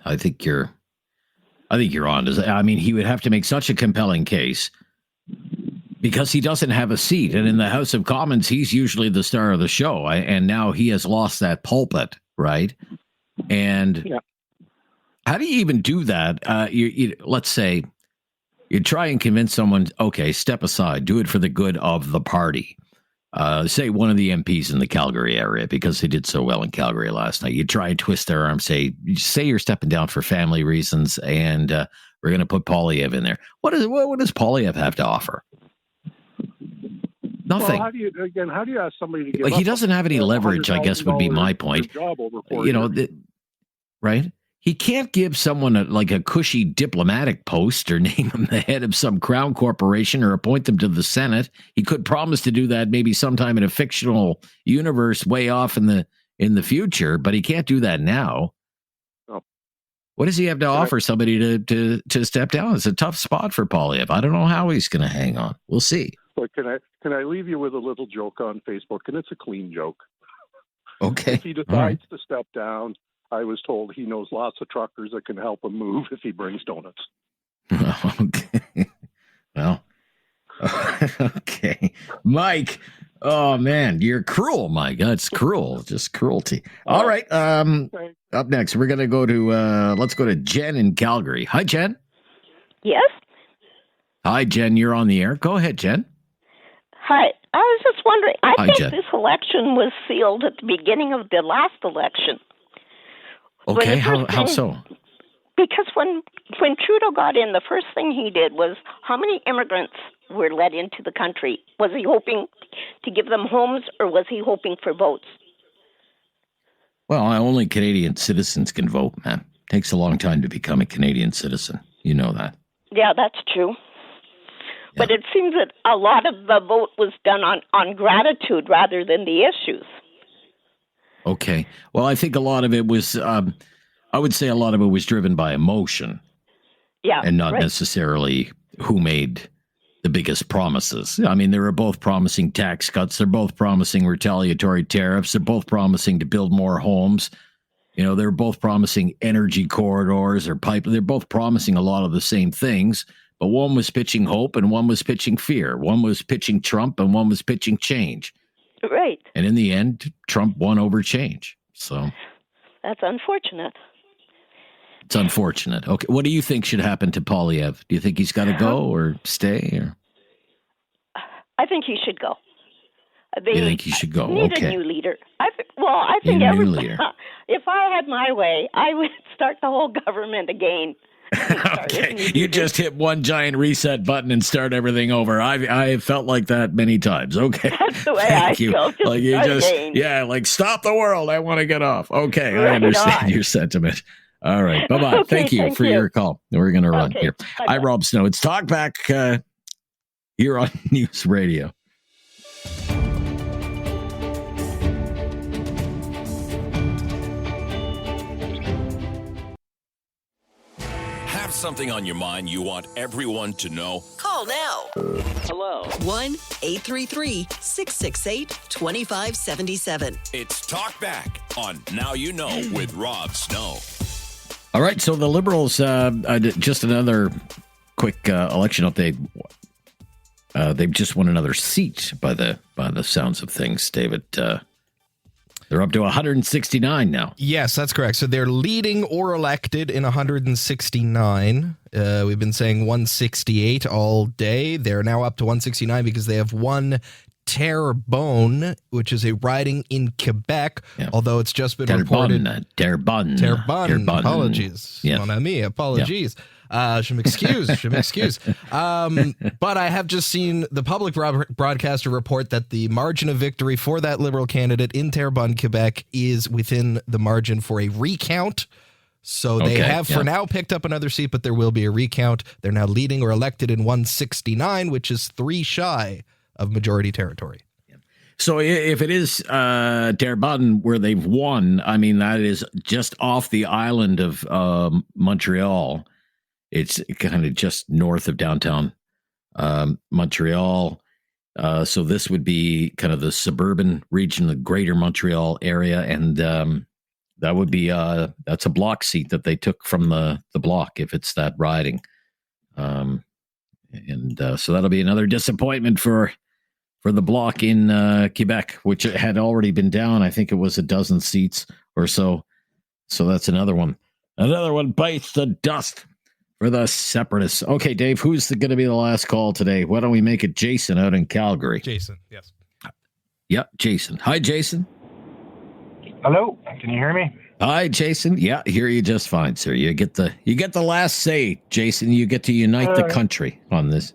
I think you're on. I mean, he would have to make such a compelling case Because he doesn't have a seat. And in the House of Commons, he's usually the star of the show. And now he has lost that pulpit, right? And how do you even do that? Let's say you try and convince someone, okay, step aside, do it for the good of the party. Say one of the MPs in the Calgary area, because they did so well in Calgary last night. You try and twist their arm, say you're stepping down for family reasons, and we're going to put Poilievre in there. What does Poilievre have to offer? Nothing. Well, how do you ask somebody to give he doesn't have any leverage, I guess would be my point. Right? He can't give someone a cushy diplomatic post or name him the head of some crown corporation or appoint them to the Senate. He could promise to do that maybe sometime in a fictional universe way off in the future, but he can't do that now. Oh. What does he have to offer somebody to step down? It's a tough spot for Poilievre. I don't know how he's going to hang on. We'll see. But can I leave you with a little joke on Facebook? And it's a clean joke. Okay. If he decides to step down, I was told he knows lots of truckers that can help him move if he brings donuts. Okay. Well, okay. Mike, oh, man, you're cruel, Mike. That's cruel. Just cruelty. All right. Up next, we're going to go to, let's go to Jen in Calgary. Hi, Jen. Yes? Hi, Jen. You're on the air. Go ahead, Jen. Hi. I was just wondering, I think Jen. this election was sealed at the beginning of the last election. Okay, how so? Because when Trudeau got in, the first thing he did was, how many immigrants were let into the country? Was he hoping to give them homes, or was he hoping for votes? Well, only Canadian citizens can vote, man. It takes a long time to become a Canadian citizen. You know that. Yeah, that's true. Yeah. But it seems that a lot of the vote was done on gratitude rather than the issues. Okay. Well, I think a lot of it was, I would say a lot of it was driven by emotion. Yeah. And not necessarily who made the biggest promises. I mean, they were both promising tax cuts. They're both promising retaliatory tariffs. They're both promising to build more homes. You know, they're both promising energy corridors or pipe. They're both promising a lot of the same things, but one was pitching hope and one was pitching fear. One was pitching Trump and one was pitching change. Right. And in the end, Trump won over change. So that's unfortunate. It's unfortunate. Okay. What do you think should happen to Poilievre? Do you think he's got to go or stay? Or I think he should go. You think he should go? Need okay. a new leader. I think everybody. If I had my way, I would start the whole government again. Okay, you just hit one giant reset button and start everything over. I felt like that many times. Okay, that's the way I feel. Like you like stop the world. I want to get off. Okay, I understand your sentiment. All right, bye bye. Okay, thank you for your call. We're gonna run here. Bye-bye. I'm Rob Snow. It's Talk Back here on News Radio. Something on your mind you want everyone to know? Call now. Hello. 1-833-668-2577. It's Talk Back on Now You Know with Rob Snow. All right, so the Liberals, just another quick election update. They've just won another seat by the sounds of things, David. They're up to 169 now. Yes, that's correct. So they're leading or elected in 169. We've been saying 168 all day. They're now up to 169 because they have won Terrebonne, which is a riding in Quebec, although it's just been reported. Terrebonne. Apologies. Yeah. Mon ami, apologies. Yeah. Je m'excuse. But I have just seen the public broadcaster report that the margin of victory for that Liberal candidate in Terrebonne, Quebec, is within the margin for a recount. So they have for now picked up another seat, but there will be a recount. They're now leading or elected in 169, which is 3 shy of majority territory. So if it is Terrebonne where they've won, I mean, that is just off the island of Montreal. It's kind of just north of downtown Montreal. So this would be kind of the suburban region, the greater Montreal area. And that would be, that's a block seat that they took from the block if it's that riding. And so that'll be another disappointment for the Bloc in Quebec, which had already been down. I think it was a dozen seats or so. So that's another one. Another one bites the dust for the Separatists. Okay, Dave, who's going to be the last call today? Why don't we make it Jason out in Calgary? Jason, yes. Yep, Jason. Hi, Jason. Hello, can you hear me? Hi, Jason. Yeah, hear you just fine, sir. You get the last say, Jason. You get to unite the country on this.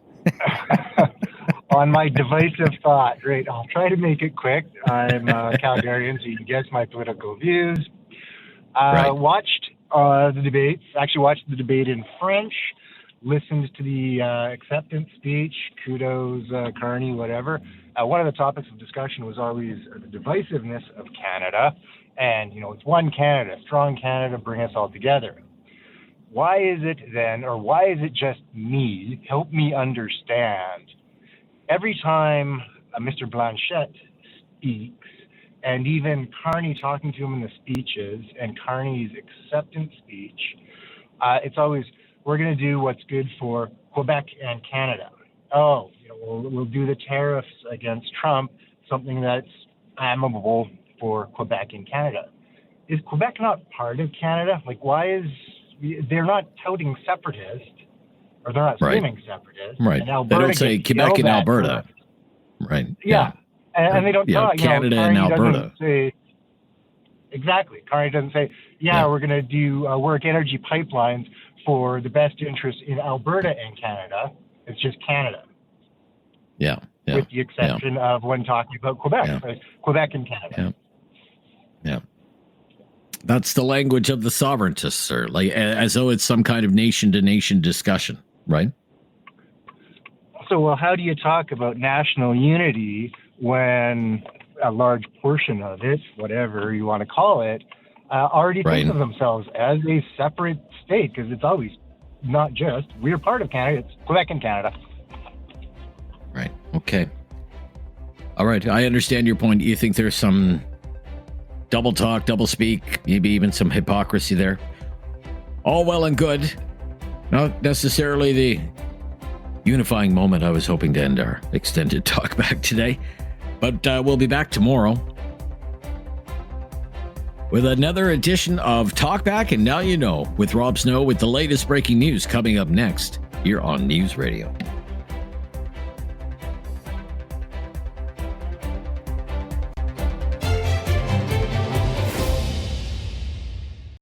On my divisive thought. Great. I'll try to make it quick. I'm Calgarian, so you can guess my political views. Watched the debates. Actually, watched the debate in French. Listened to the acceptance speech. Kudos, Carney, whatever. One of the topics of discussion was always the divisiveness of Canada. And, it's one Canada, strong Canada, bring us all together. Why is it then, or why is it just me? Help me understand. Every time Mr. Blanchette speaks, and even Carney talking to him in the speeches, and Carney's acceptance speech, it's always, we're going to do what's good for Quebec and Canada. Oh, we'll do the tariffs against Trump, something that's amiable for Quebec and Canada. Is Quebec not part of Canada? Why is they're not touting separatist, or they're not screaming separatist? Right. They don't say Quebec and Alberta. Right. Yeah. And they don't talk. Canada and Alberta. Exactly. Carney doesn't say, we're going to do work energy pipelines for the best interest in Alberta and Canada. It's just Canada. Yeah. With the exception of when talking about Quebec, right? Quebec and Canada. Yeah. That's the language of the sovereigntists, sir. As though it's some kind of nation-to-nation discussion, right? So, how do you talk about national unity when a large portion of it, whatever you want to call it, already think of themselves as a separate state? Because it's always not just, we're part of Canada, it's Quebec and Canada. Right. Okay. All right. I understand your point. You think there's some double talk, double speak, maybe even some hypocrisy there. All well and good. Not necessarily the unifying moment I was hoping to end our extended talk back today. But we'll be back tomorrow with another edition of Talkback and Now You Know with Rob Snow with the latest breaking news coming up next here on News Radio.